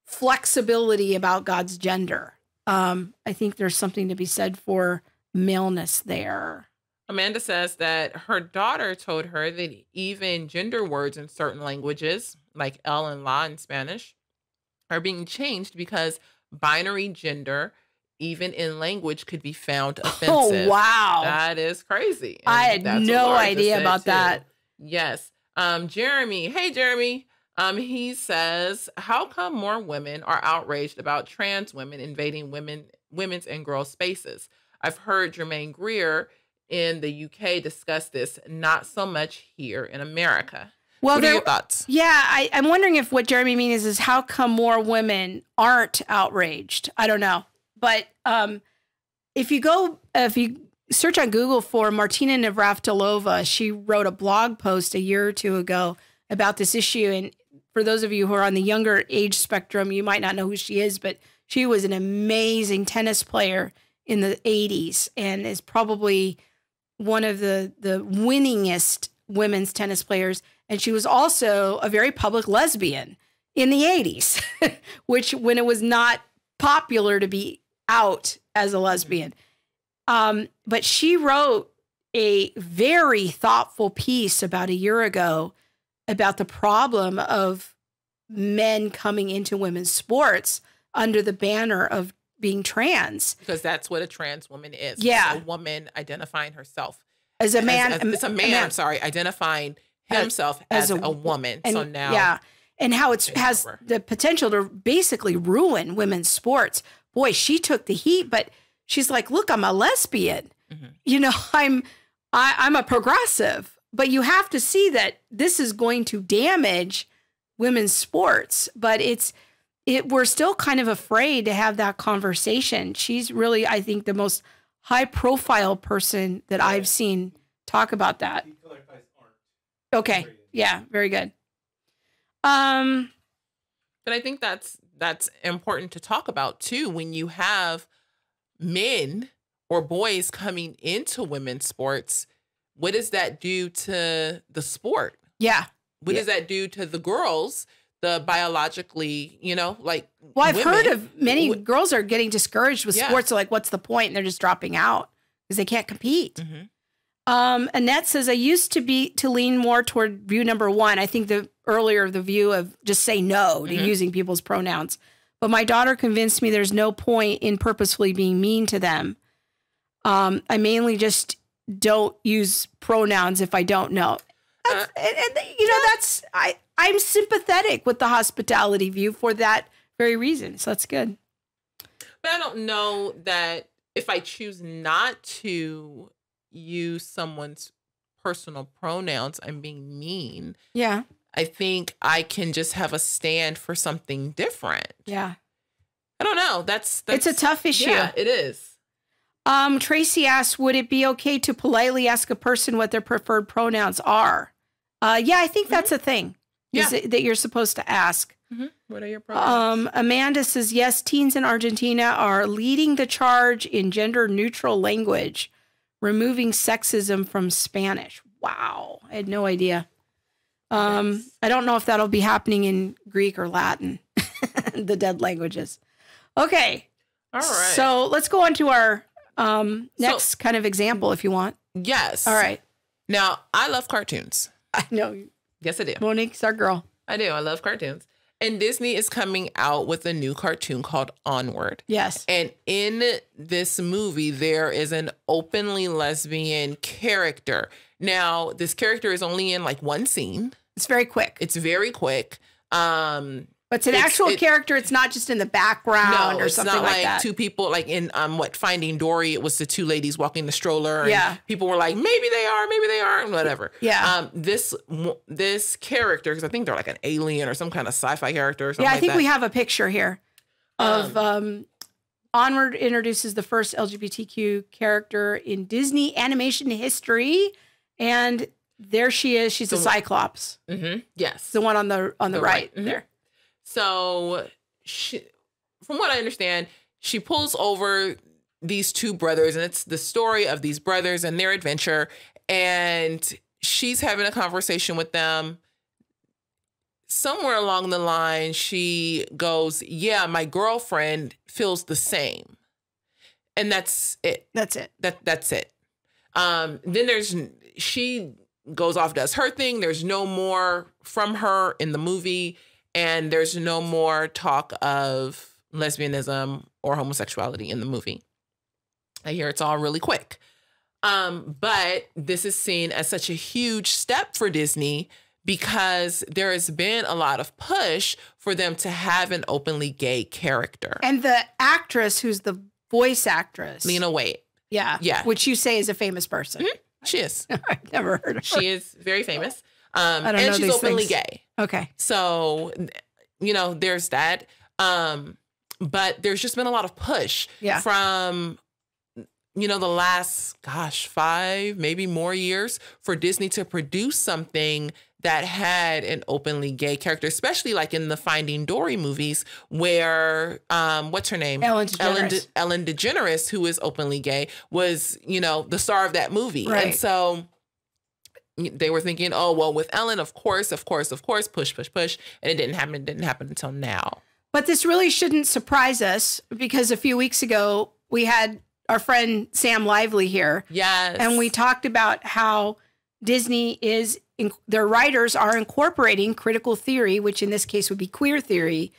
flexibility about God's gender. I think there's something to be said for maleness there. Amanda says that her daughter told her that even gender words in certain languages, like el and la in Spanish, are being changed because binary gender, even in language, could be found offensive. Oh, wow. That is crazy. And I had no idea about that. Yes. Jeremy. Hey, Jeremy. He says, how come more women are outraged about trans women invading women's and girls' spaces? I've heard Jermaine Greer in the UK discuss this, not so much here in America. Well, what are your thoughts? Yeah, I'm wondering if what Jeremy means is how come more women aren't outraged? I don't know. But if you search on Google for Martina Navratilova, she wrote a blog post a year or two ago about this issue. And for those of you who are on the younger age spectrum, you might not know who she is, but she was an amazing tennis player in the 80s and is probably one of the winningest women's tennis players. And she was also a very public lesbian in the 80s, which when it was not popular to be out as a lesbian. But she wrote a very thoughtful piece about a year ago about the problem of men coming into women's sports under the banner of being trans. Because that's what a trans woman is. Yeah. It's a woman identifying herself as a man. It's a man, identifying himself as a woman. And, so now. Yeah. And how it has the potential to basically ruin women's sports. Boy, she took the heat, but she's like, look, I'm a lesbian. Mm-hmm. You know, I'm a progressive, but you have to see that this is going to damage women's sports. But we're still kind of afraid to have that conversation. She's really, I think, the most high profile person that I've seen talk about that. Okay. Yeah. Very good. But I think that's important to talk about too. When you have men or boys coming into women's sports, what does that do to the sport? Yeah. What does that do to the girls? The biologically, like. Well, I've heard of many girls are getting discouraged with sports. They're like, what's the point? And they're just dropping out because they can't compete. Mm-hmm. Annette says, I used to lean more toward view number one. I think the view of just say no to using people's pronouns. But my daughter convinced me there's no point in purposefully being mean to them. I mainly just don't use pronouns if I don't know. I'm sympathetic with the hospitality view for that very reason. So that's good. But I don't know that if I choose not to use someone's personal pronouns, I'm being mean. Yeah. I think I can just have a stand for something different. Yeah. I don't know. That's it's a tough issue. Yeah, it is. Tracy asks, would it be okay to politely ask a person what their preferred pronouns are? Yeah, I think that's a thing. Yeah. That you're supposed to ask. Mm-hmm. What are your pronouns? Amanda says, yes, teens in Argentina are leading the charge in gender neutral language, removing sexism from Spanish. Wow. I had no idea. I don't know if that'll be happening in Greek or Latin, the dead languages. Okay. All right. So let's go on to our next kind of example, if you want. Yes. All right. Now, I love cartoons. I know. Yes, I do. Monique's our girl. I do. I love cartoons. And Disney is coming out with a new cartoon called Onward. Yes. And in this movie, there is an openly lesbian character. Now, this character is only in like one scene. It's very quick. It's very quick. But it's an actual character. It's not just in the background or something like that. It's not like two people, like in Finding Dory, it was the two ladies walking the stroller. And yeah. people were like, maybe they aren't, whatever. Yeah. This character, because I think they're like an alien or some kind of sci-fi character or something I like think that. we have a picture here of Onward introduces the first LGBTQ character in Disney animation history. And there she is. She's a Cyclops. Mm-hmm. Yes. The one on the right mm-hmm. there. So, from what I understand, she pulls over these two brothers, and it's the story of these brothers and their adventure. And she's having a conversation with them. Somewhere along the line, she goes, yeah, my girlfriend feels the same. And that's it. That's it. That's it. Then she goes off, does her thing. There's no more from her in the movie. And there's no more talk of lesbianism or homosexuality in the movie. I hear it's all really quick. But this is seen as such a huge step for Disney because there has been a lot of push for them to have an openly gay character. And the actress who's the voice actress. Lena Waithe. Yeah. Yeah. Which you say is a famous person. Mm-hmm. She is. I've never heard of her. She is very famous. I don't know and she's these openly things. gay. Okay. So, there's that. But there's just been a lot of push from, the last, 5, maybe more years for Disney to produce something that had an openly gay character, especially like in the Finding Dory movies where, what's her name? Ellen DeGeneres. Ellen DeGeneres, who is openly gay, was, the star of that movie. Right. And so they were thinking, oh, well, with Ellen, of course, push. And it didn't happen. It didn't happen until now. But this really shouldn't surprise us because a few weeks ago, we had our friend Sam Lively here. Yes. And we talked about how Disney their writers are incorporating critical theory, which in this case would be queer theory,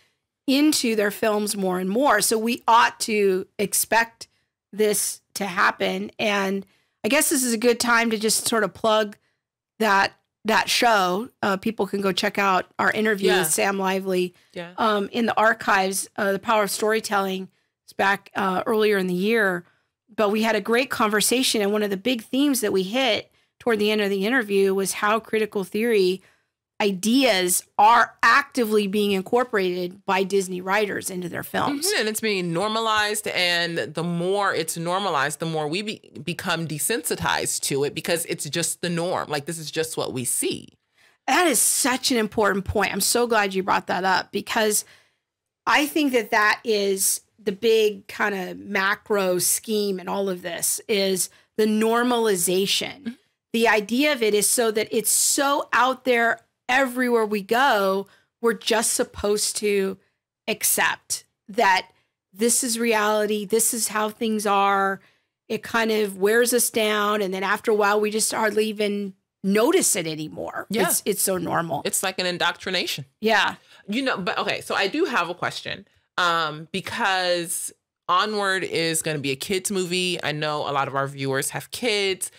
into their films more and more. So we ought to expect this to happen. And I guess this is a good time to just sort of plug that show. People can go check out our interview with Sam Lively in the archives. The Power of Storytelling is back earlier in the year. But we had a great conversation. And one of the big themes that we hit toward the end of the interview was how critical theory ideas are actively being incorporated by Disney writers into their films. Mm-hmm. And it's being normalized. And the more it's normalized, the more we become desensitized to it because it's just the norm. Like, this is just what we see. That is such an important point. I'm so glad you brought that up because I think that is the big kind of macro scheme in all of this is the normalization. Mm-hmm. The idea of it is so that it's so out there everywhere we go, we're just supposed to accept that this is reality. This is how things are. It kind of wears us down. And then after a while, we just hardly even notice it anymore. Yeah. It's so normal. It's like an indoctrination. Yeah. But okay, so I do have a question because Onward is going to be a kids movie. I know a lot of our viewers have kids.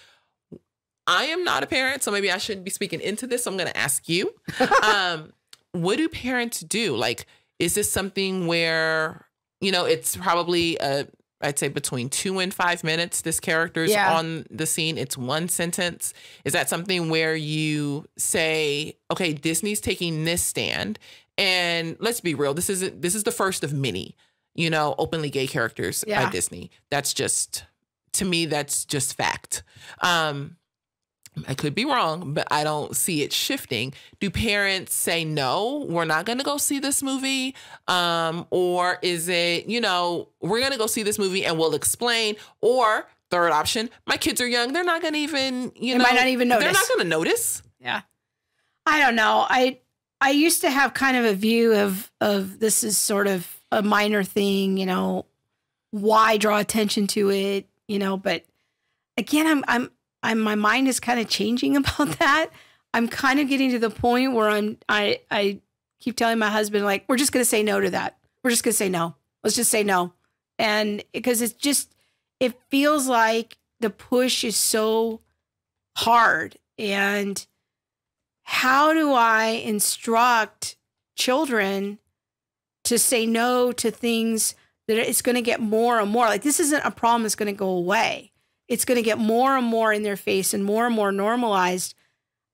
I am not a parent, so maybe I shouldn't be speaking into this. So I'm going to ask you, what do parents do? Like, is this something where, it's probably, I'd say between 2 and 5 minutes, this character's on the scene. It's one sentence. Is that something where you say, okay, Disney's taking this stand and let's be real. This is the first of many, openly gay characters by Disney. That's just, to me, that's just fact. I could be wrong, but I don't see it shifting. Do parents say, no, we're not going to go see this movie? Or is it, we're going to go see this movie and we'll explain? Or third option, my kids are young. They're not going to even, they might not even notice. They're not going to notice. Yeah. I don't know. I used to have kind of a view of this is sort of a minor thing, why draw attention to it, but again, my mind is kind of changing about that. I'm kind of getting to the point where I keep telling my husband, like, we're just going to say no to that. We're just going to say no. Let's just say no. And because it feels like the push is so hard. And how do I instruct children to say no to things that it's going to get more and more. Like, this isn't a problem that's going to go away. It's going to get more and more in their face and more normalized.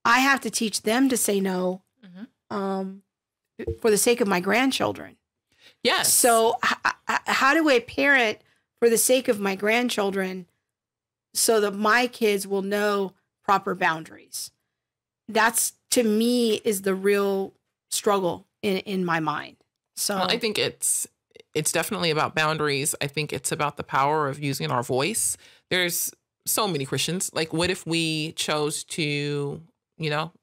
I have to teach them to say no for the sake of my grandchildren. Yes. So how do I parent for the sake of my grandchildren so that my kids will know proper boundaries? That's, to me, is the real struggle in my mind. So well, I think it's definitely about boundaries. I think it's about the power of using our voice. There's so many Christians. Like, what if we chose to,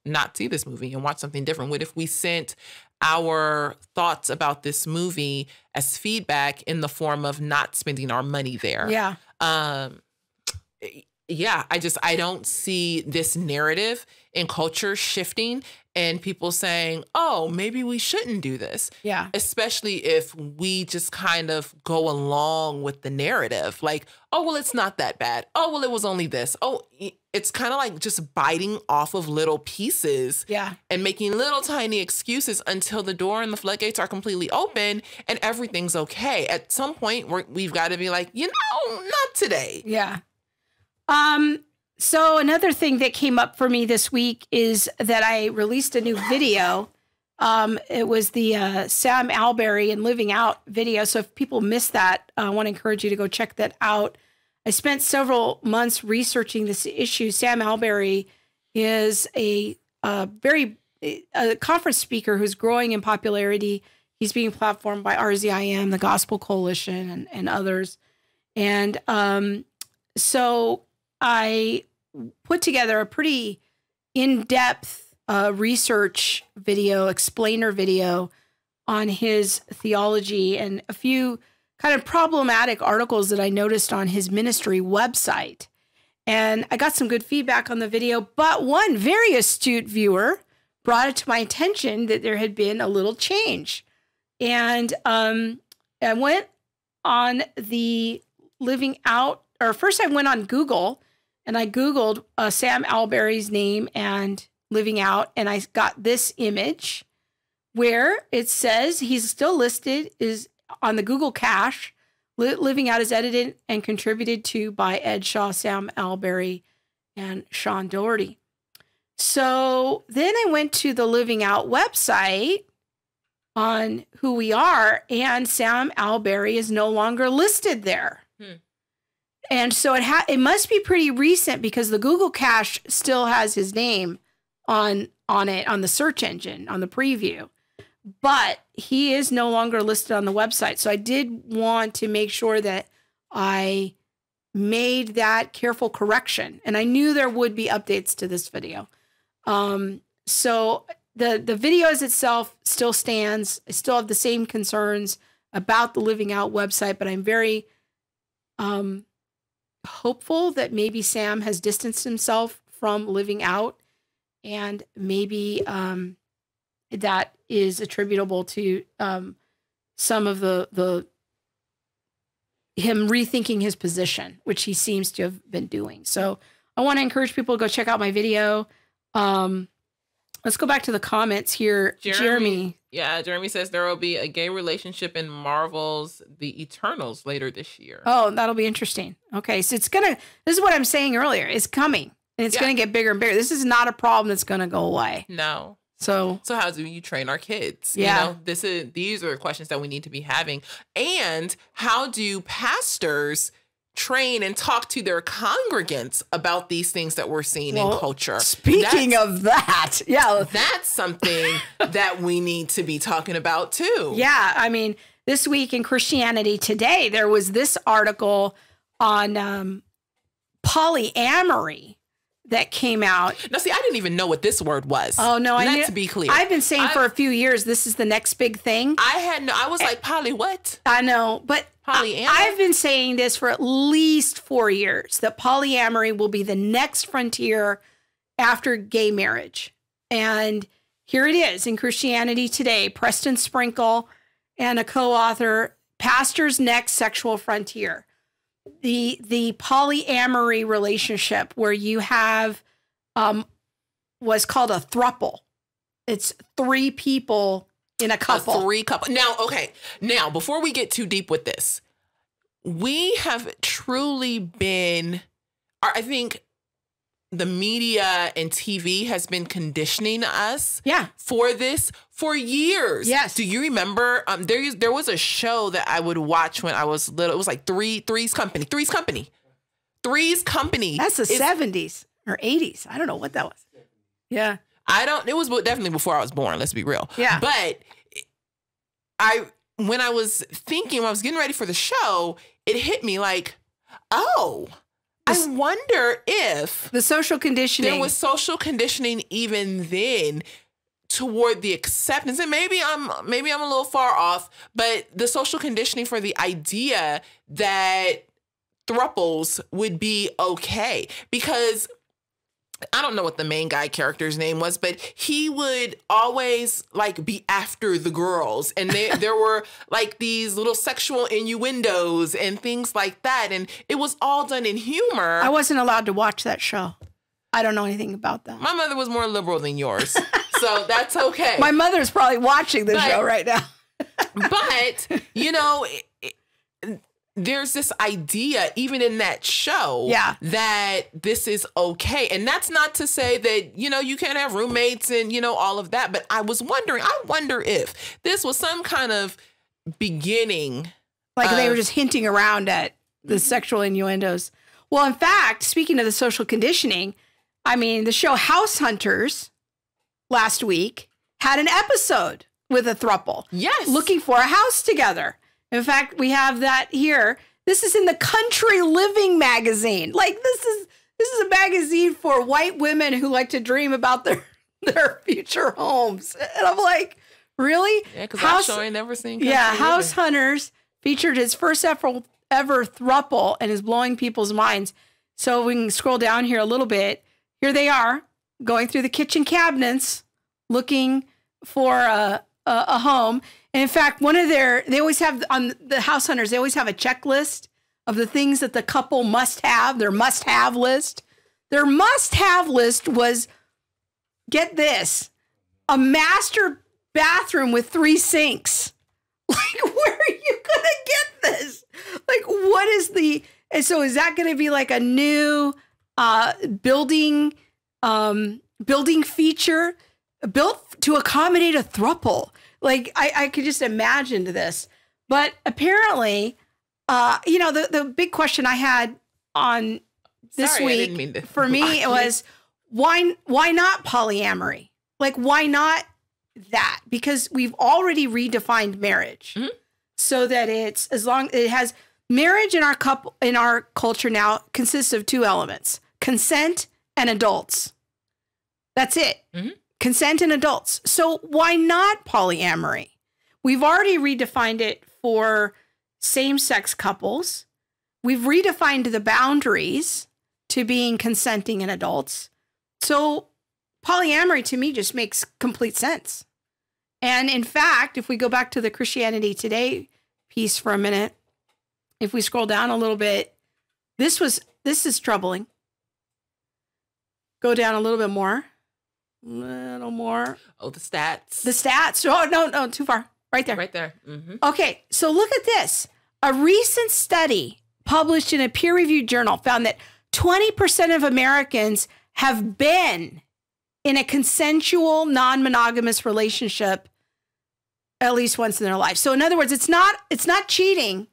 not see this movie and watch something different? What if we sent our thoughts about this movie as feedback in the form of not spending our money there? Yeah. I don't see this narrative in culture shifting and people saying, oh, maybe we shouldn't do this. Yeah. Especially if we just kind of go along with the narrative. Like, oh, well, it's not that bad. Oh, well, it was only this. Oh, it's kind of like just biting off of little pieces. Yeah. And making little tiny excuses until the door and the floodgates are completely open and everything's okay. At some point, we've got to be like, not today. Yeah. So another thing that came up for me this week is that I released a new video. It was the Sam Alberry and Living Out video. So if people missed that, I want to encourage you to go check that out. I spent several months researching this issue. Sam Alberry is a conference speaker who's growing in popularity. He's being platformed by RZIM, the Gospel Coalition, and others. And so I put together a pretty in-depth research video, explainer video on his theology and a few kind of problematic articles that I noticed on his ministry website. And I got some good feedback on the video, but one very astute viewer brought it to my attention that there had been a little change. And I went on the Living Out, or first I went on Google and I Googled Sam Alberry's name and Living Out, and I got this image where it says he's still listed is on the Google cache. Living Out is edited and contributed to by Ed Shaw, Sam Alberry, and Sean Doherty. So then I went to the Living Out website on who we are, and Sam Alberry is no longer listed there. And so it must be pretty recent because the Google cache still has his name on it, on the search engine, on the preview. But he is no longer listed on the website. So I did want to make sure that I made that careful correction. And I knew there would be updates to this video. So the video as itself still stands. I still have the same concerns about the Living Out website, but I'm very hopeful that maybe Sam has distanced himself from Living Out, and maybe that is attributable to some of the him rethinking his position, which he seems to have been doing. So I want to encourage people to go check out my video. Let's go back to the comments here. Jeremy. Yeah, Jeremy says there will be a gay relationship in Marvel's The Eternals later this year. Oh, that'll be interesting. Okay, so this is what I'm saying earlier. It's coming, and it's going to get bigger and bigger. This is not a problem that's going to go away. No. So how do you train our kids? Yeah. These are questions that we need to be having. And how do pastors train and talk to their congregants about these things that we're seeing in culture? Speaking of that, that's something that we need to be talking about too. Yeah. I mean, this week in Christianity Today, there was this article on polyamory that came out. Now, see, I didn't even know what this word was. Oh, no. Let's be clear. I've been saying for a few years, this is the next big thing. I was like, poly what? I know, but I've been saying this for at least 4 years, that polyamory will be the next frontier after gay marriage. And here it is in Christianity Today, Preston Sprinkle and a co-author, Pastor's Next Sexual Frontier. The polyamory relationship where you have what's called a throuple. It's 3 people in a couple. A 3 couple. Now, okay. Now, before we get too deep with this, we have truly been, I think the media and TV has been conditioning us for this for years. Yes. Do you remember? There was a show that I would watch when I was little. It was like Three's Company. Three's Company. That's the 70s or 80s. I don't know what that was. Yeah. It was definitely before I was born. Let's be real. Yeah. But when I was getting ready for the show, it hit me like, oh, I wonder if the social conditioning. There was social conditioning even then toward the acceptance. And maybe I'm a little far off, but the social conditioning for the idea that thruples would be okay. Because I don't know what the main guy character's name was, but he would always like be after the girls. And there were like these little sexual innuendos and things like that. And it was all done in humor. I wasn't allowed to watch that show. I don't know anything about that. My mother was more liberal than yours. So that's okay. My mother's probably watching the show right now. But, there's this idea, even in that show, that this is okay. And that's not to say that, you can't have roommates and, all of that. But I wonder if this was some kind of beginning. Like they were just hinting around at the sexual innuendos. Well, in fact, speaking of the social conditioning, the show House Hunters last week had an episode with a throuple. Yes. Looking for a house together. In fact, we have that here. This is in the Country Living magazine. Like this is a magazine for white women who like to dream about their future homes. And I'm like, really? Yeah, because I'm sure I never seen Country Living. House Hunters featured his first ever throuple and is blowing people's minds. So we can scroll down here a little bit. Here they are going through the kitchen cabinets looking for a home. And in fact, they always have on the House Hunters, they always have a checklist of the things that the couple must have, their must-have list. Their must-have list was, get this, a master bathroom with 3 sinks. Like, where are you going to get this? Like, what is and so is that going to be like a new building feature built to accommodate a throuple? Like, I could just imagine this. But apparently, the big question I had on this week for me it was, why not polyamory? Like, why not that? Because we've already redefined marriage so that it's it has marriage in our culture now consists of 2 elements: consent and adults. That's it. Mm-hmm. Consent and adults. So why not polyamory? We've already redefined it for same-sex couples. We've redefined the boundaries to being consenting and adults. So polyamory to me just makes complete sense. And in fact, if we go back to the Christianity Today piece for a minute, if we scroll down a little bit, this is troubling. Go down a little bit more. Little more. Oh, the stats. The stats. Oh, no, too far. Right there. Right there. Mm-hmm. Okay, so look at this. A recent study published in a peer-reviewed journal found that 20% of Americans have been in a consensual, non-monogamous relationship at least once in their life. So in other words, it's not cheating.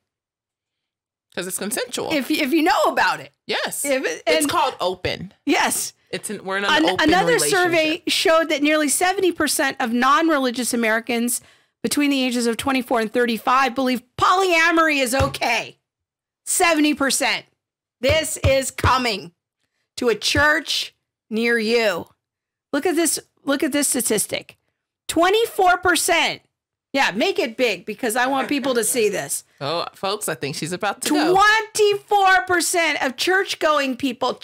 Because it's consensual. If you know about it. Yes. It's called open. Yes. We're in an open Another relationship. survey showed that nearly 70% of non-religious Americans between the ages of 24 and 35 believe polyamory is okay. 70%. This is coming to a church near you. Look at this statistic. 24%. Yeah, make it big because I want people to see this. Oh, folks, I think she's about to go. 24% of church-going people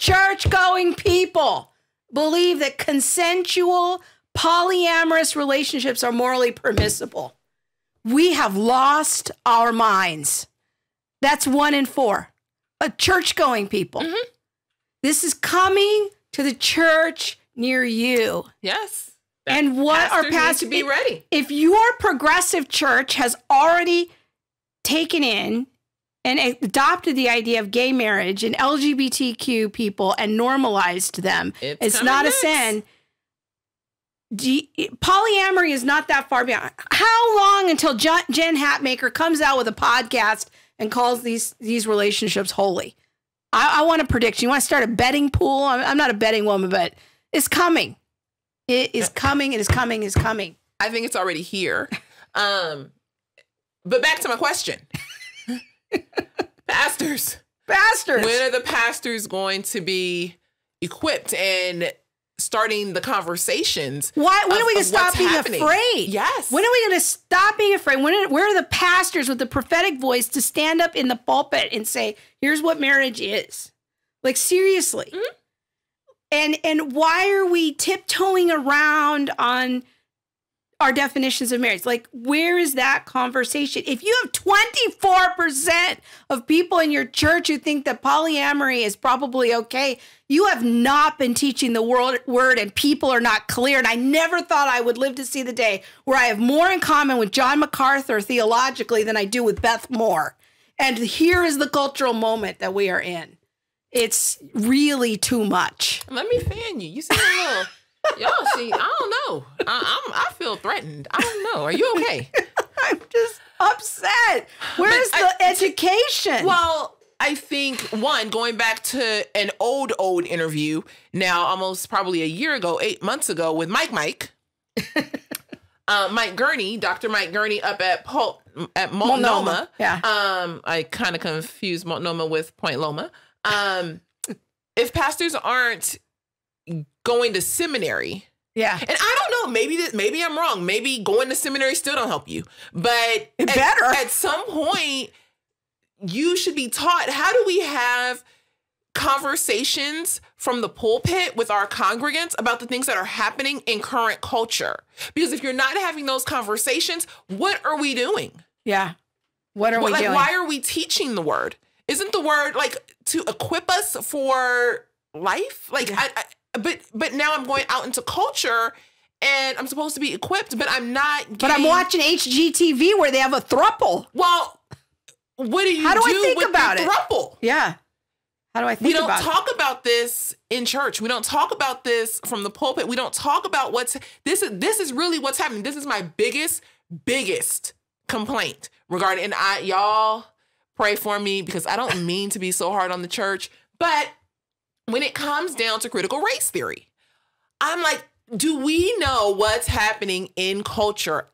believe that consensual, polyamorous relationships are morally permissible. We have lost our minds. That's 1 in 4. Church-going people. Mm-hmm. This is coming to the church near you. Yes. And what our pastors need to be ready. If your progressive church has already taken in and adopted the idea of gay marriage and LGBTQ people and normalized them, it's not a sin. Polyamory is not that far beyond. How long until Jen Hatmaker comes out with a podcast and calls these relationships holy? I want to predict. You want to start a betting pool? I'm not a betting woman, but it's coming. It is coming. It is coming. It's coming. I think it's already here. But back to my question. Pastors. When are the pastors going to be equipped and starting the conversations? When are we going to stop being afraid? Yes. When are we going to stop being afraid? Where are the pastors with the prophetic voice to stand up in the pulpit and say, here's what marriage is? Like, seriously. Mm-hmm. And why are we tiptoeing around on our definitions of marriage? Like, where is that conversation? If you have 24% of people in your church who think that polyamory is probably okay, you have not been teaching the word, and people are not clear. And I never thought I would live to see the day where I have more in common with John MacArthur theologically than I do with Beth Moore. And here is the cultural moment that we are in. It's really too much. Let me fan you. You see a little... Y'all see, I don't know. I feel threatened. I don't know. Are you okay? I'm just upset. Where's the education? Well, I think, one, going back to an old interview, now almost probably a year ago, 8 months ago, with Mike Gurney, Dr. Mike Gurney up at Multnomah. Yeah. I kind of confused Multnomah with Point Loma. If pastors aren't going to seminary. Yeah. And I don't know, maybe I'm wrong. Maybe going to seminary still don't help you. But at some point, you should be taught, how do we have conversations from the pulpit with our congregants about the things that are happening in current culture? Because if you're not having those conversations, what are we doing? Yeah. What are we doing? Why are we teaching the word? Isn't the word to equip us for life? But now I'm going out into culture and I'm supposed to be equipped, but I'm not. But I'm watching HGTV where they have a throuple. Well, what do you How do I do think with about the it? throuple? Yeah. How do I think about it? We don't talk about this in church. We don't talk about this from the pulpit. We don't talk about this is really what's happening. This is my biggest complaint regarding, and y'all pray for me because I don't mean to be so hard on the church, but when it comes down to critical race theory, I'm like, do we know what's happening in culture?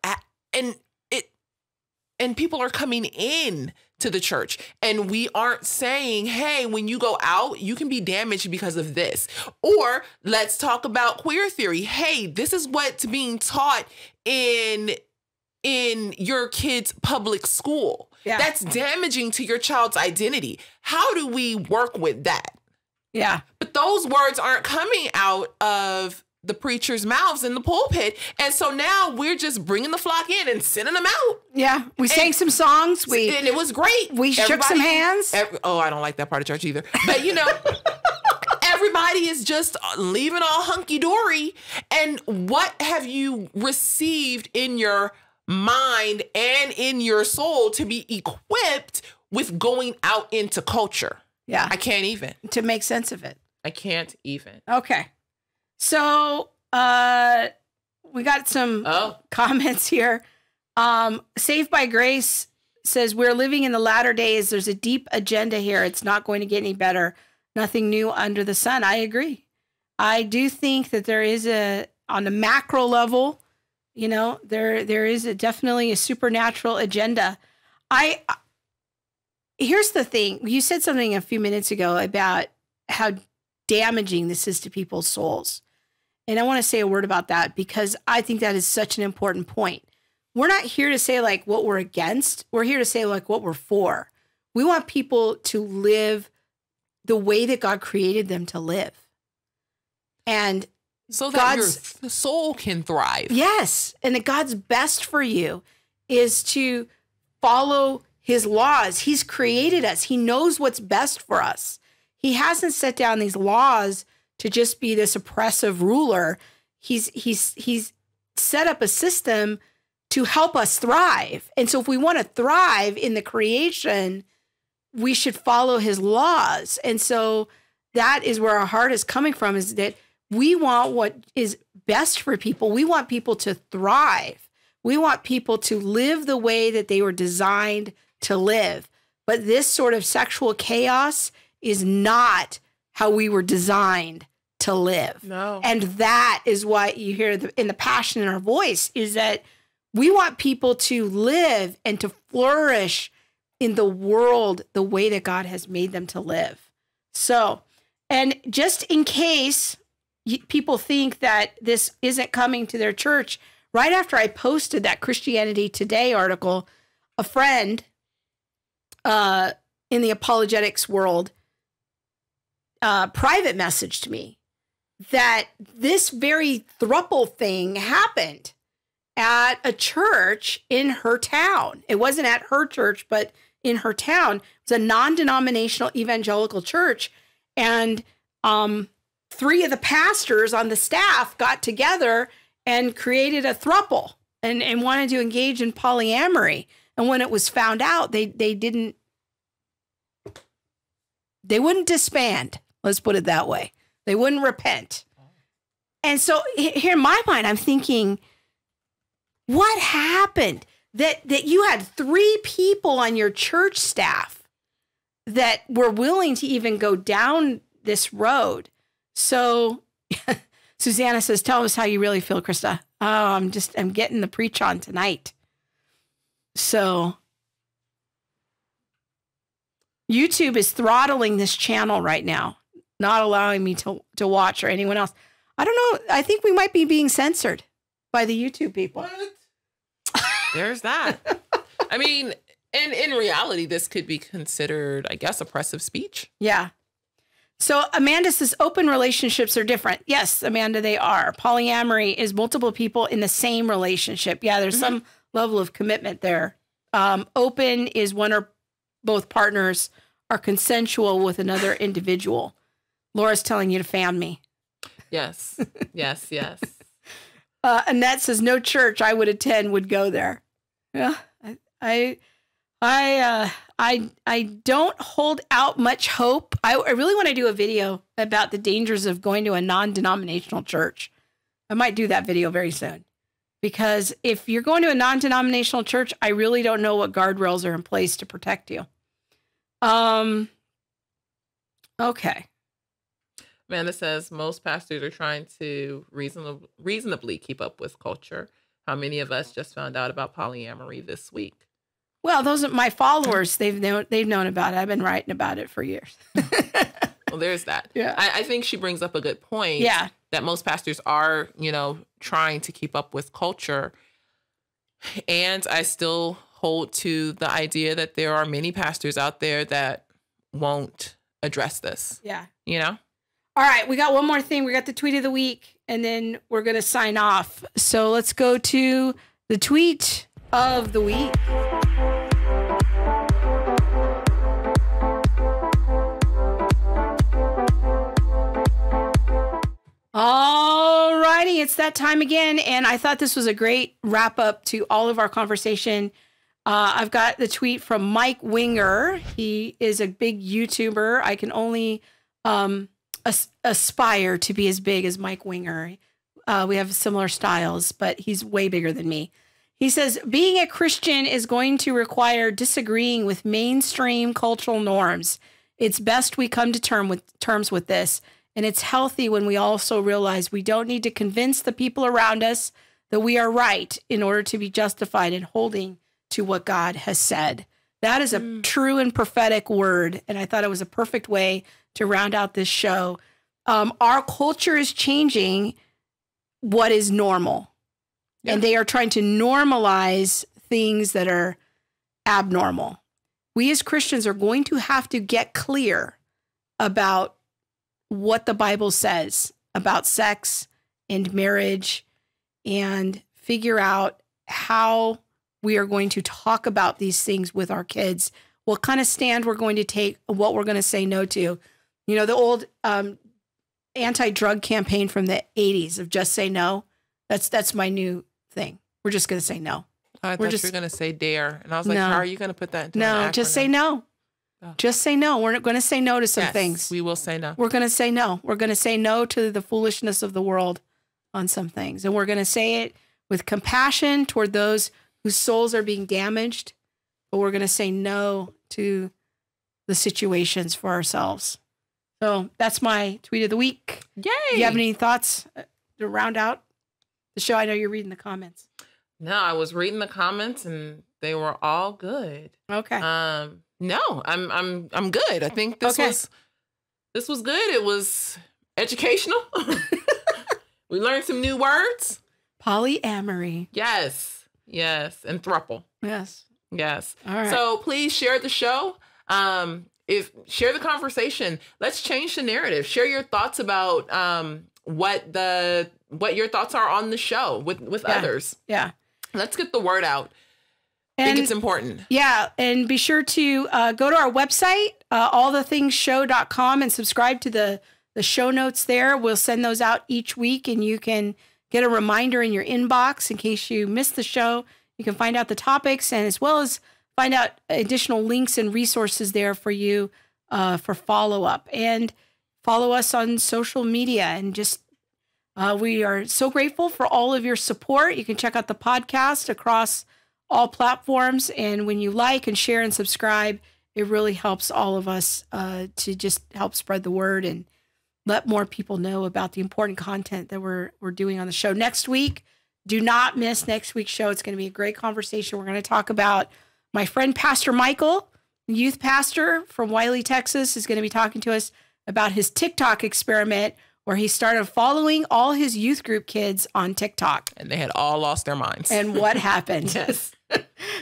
And people are coming in to the church, and we aren't saying, hey, when you go out, you can be damaged because of this. Or let's talk about queer theory. Hey, this is what's being taught in your kid's public school. Yeah. That's damaging to your child's identity. How do we work with that? Yeah. But those words aren't coming out of the preacher's mouths in the pulpit. And so now we're just bringing the flock in and sending them out. Yeah. We sang some songs. And it was great. We shook some hands. I don't like that part of church either. But, everybody is just leaving all hunky-dory. And what have you received in your mind and in your soul to be equipped with going out into culture? Yeah. I can't even. To make sense of it. I can't even. Okay. So we got some comments here. Saved by Grace says, we're living in the latter days. There's a deep agenda here. It's not going to get any better. Nothing new under the sun. I agree. I do think that there is on the macro level, there is definitely a supernatural agenda. Here's the thing. You said something a few minutes ago about how damaging this is to people's souls. And I want to say a word about that because I think that is such an important point. We're not here to say what we're against. We're here to say what we're for. We want people to live the way that God created them to live. And so that your soul can thrive. Yes. And that God's best for you is to follow his laws. He's created us. He knows what's best for us. He hasn't set down these laws to just be this oppressive ruler. He's set up a system to help us thrive. And so if we want to thrive in the creation, we should follow his laws. And so that is where our heart is coming from, is that we want what is best for people. We want people to thrive. We want people to live the way that they were designed to live. But this sort of sexual chaos is not how we were designed to live. No. And that is what you hear in the passion in our voice, is that we want people to live and to flourish in the world the way that God has made them to live. So, and just in case people think that this isn't coming to their church, right after I posted that Christianity Today article, a friend in the apologetics world private messaged me that this very throuple thing happened at a church in her town. It wasn't at her church, but in her town. It's a non-denominational evangelical church. And 3 of the pastors on the staff got together and created a throuple and wanted to engage in polyamory. And when it was found out, they wouldn't disband. Let's put it that way. They wouldn't repent. And so here in my mind, I'm thinking, what happened that you had 3 people on your church staff that were willing to even go down this road? So Susanna says, tell us how you really feel, Krista. Oh, I'm getting the preach on tonight. So YouTube is throttling this channel right now, not allowing me to watch, or anyone else. I don't know. I think we might be being censored by the YouTube people. What? There's that. I mean, and in reality, this could be considered, I guess, oppressive speech. Yeah. So Amanda says open relationships are different. Yes, Amanda, they are. Polyamory is multiple people in the same relationship. Yeah, there's some level of commitment there. Open is one or both partners are consensual with another individual. Laura's telling you to fan me. Yes, yes, yes. Annette says no church I would attend would go there. Yeah, I don't hold out much hope. I really want to do a video about the dangers of going to a non-denominational church. I might do that video very soon, because if you're going to a non-denominational church, I really don't know what guardrails are in place to protect you. Okay. Amanda says most pastors are trying to reasonably keep up with culture. How many of us just found out about polyamory this week? Well, those are my followers. They've known about it. I've been writing about it for years. Well, there's that. Yeah. I think she brings up a good point. Yeah. That most pastors are, trying to keep up with culture. And I still hold to the idea that there are many pastors out there that won't address this. Yeah. All right. We got one more thing. We got the tweet of the week, and then we're going to sign off. So let's go to the tweet of the week. All righty, it's that time again, and I thought this was a great wrap up to all of our conversation. I've got the tweet from Mike Winger. He is a big YouTuber. I can only aspire to be as big as Mike Winger. We have similar styles, but he's way bigger than me. He says, being a Christian is going to require disagreeing with mainstream cultural norms. It's best we come to terms with this. And it's healthy when we also realize we don't need to convince the people around us that we are right in order to be justified in holding to what God has said. That is a true and prophetic word. And I thought it was a perfect way to round out this show. Our culture is changing what is normal. Yeah. And they are trying to normalize things that are abnormal. We as Christians are going to have to get clear about what the Bible says about sex and marriage, and figure out how we are going to talk about these things with our kids, what kind of stand we're going to take, what we're going to say no to. The old anti-drug campaign from the 80s of just say no. That's my new thing. We're just going to say no. I thought you were going to say dare. And I was like, No. how are you going to put that into an No, acronym? just say no. Oh. Just say no. We're going to say no to some Yes, things. we will say no. We're going to say no. We're going to say no to the foolishness of the world on some things. And we're going to say it with compassion toward those whose souls are being damaged. But we're going to say no to the situations for ourselves. So that's my tweet of the week. Yay! Do you have any thoughts to round out the show? I know you're reading the comments. No, I was reading the comments and they were all good. Okay. No, I'm good. I think this was good. It was educational. We learned some new words. Polyamory. Yes. And throuple. Yes. All right. So please share the show. Share the conversation. Let's change the narrative. Share your thoughts about what your thoughts are on the show with others. Yeah. Let's get the word out. I think it's important. Yeah. And be sure to go to our website, allthethingsshow.com, and subscribe to the show notes there. We'll send those out each week, and you can get a reminder in your inbox in case you missed the show. You can find out the topics, and as well as find out additional links and resources there for you for follow-up. And follow us on social media. And just we are so grateful for all of your support. You can check out the podcast across all platforms. And when you like and share and subscribe, it really helps all of us to just help spread the word and let more people know about the important content that we're doing on the show. Next week, do not miss next week's show. It's going to be a great conversation. We're going to talk about my friend, Pastor Michael, youth pastor from Wiley, Texas, is going to be talking to us about his TikTok experiment where he started following all his youth group kids on TikTok. And they had all lost their minds. And what happened. Yes.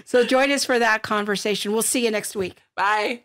So join us for that conversation. We'll see you next week. Bye.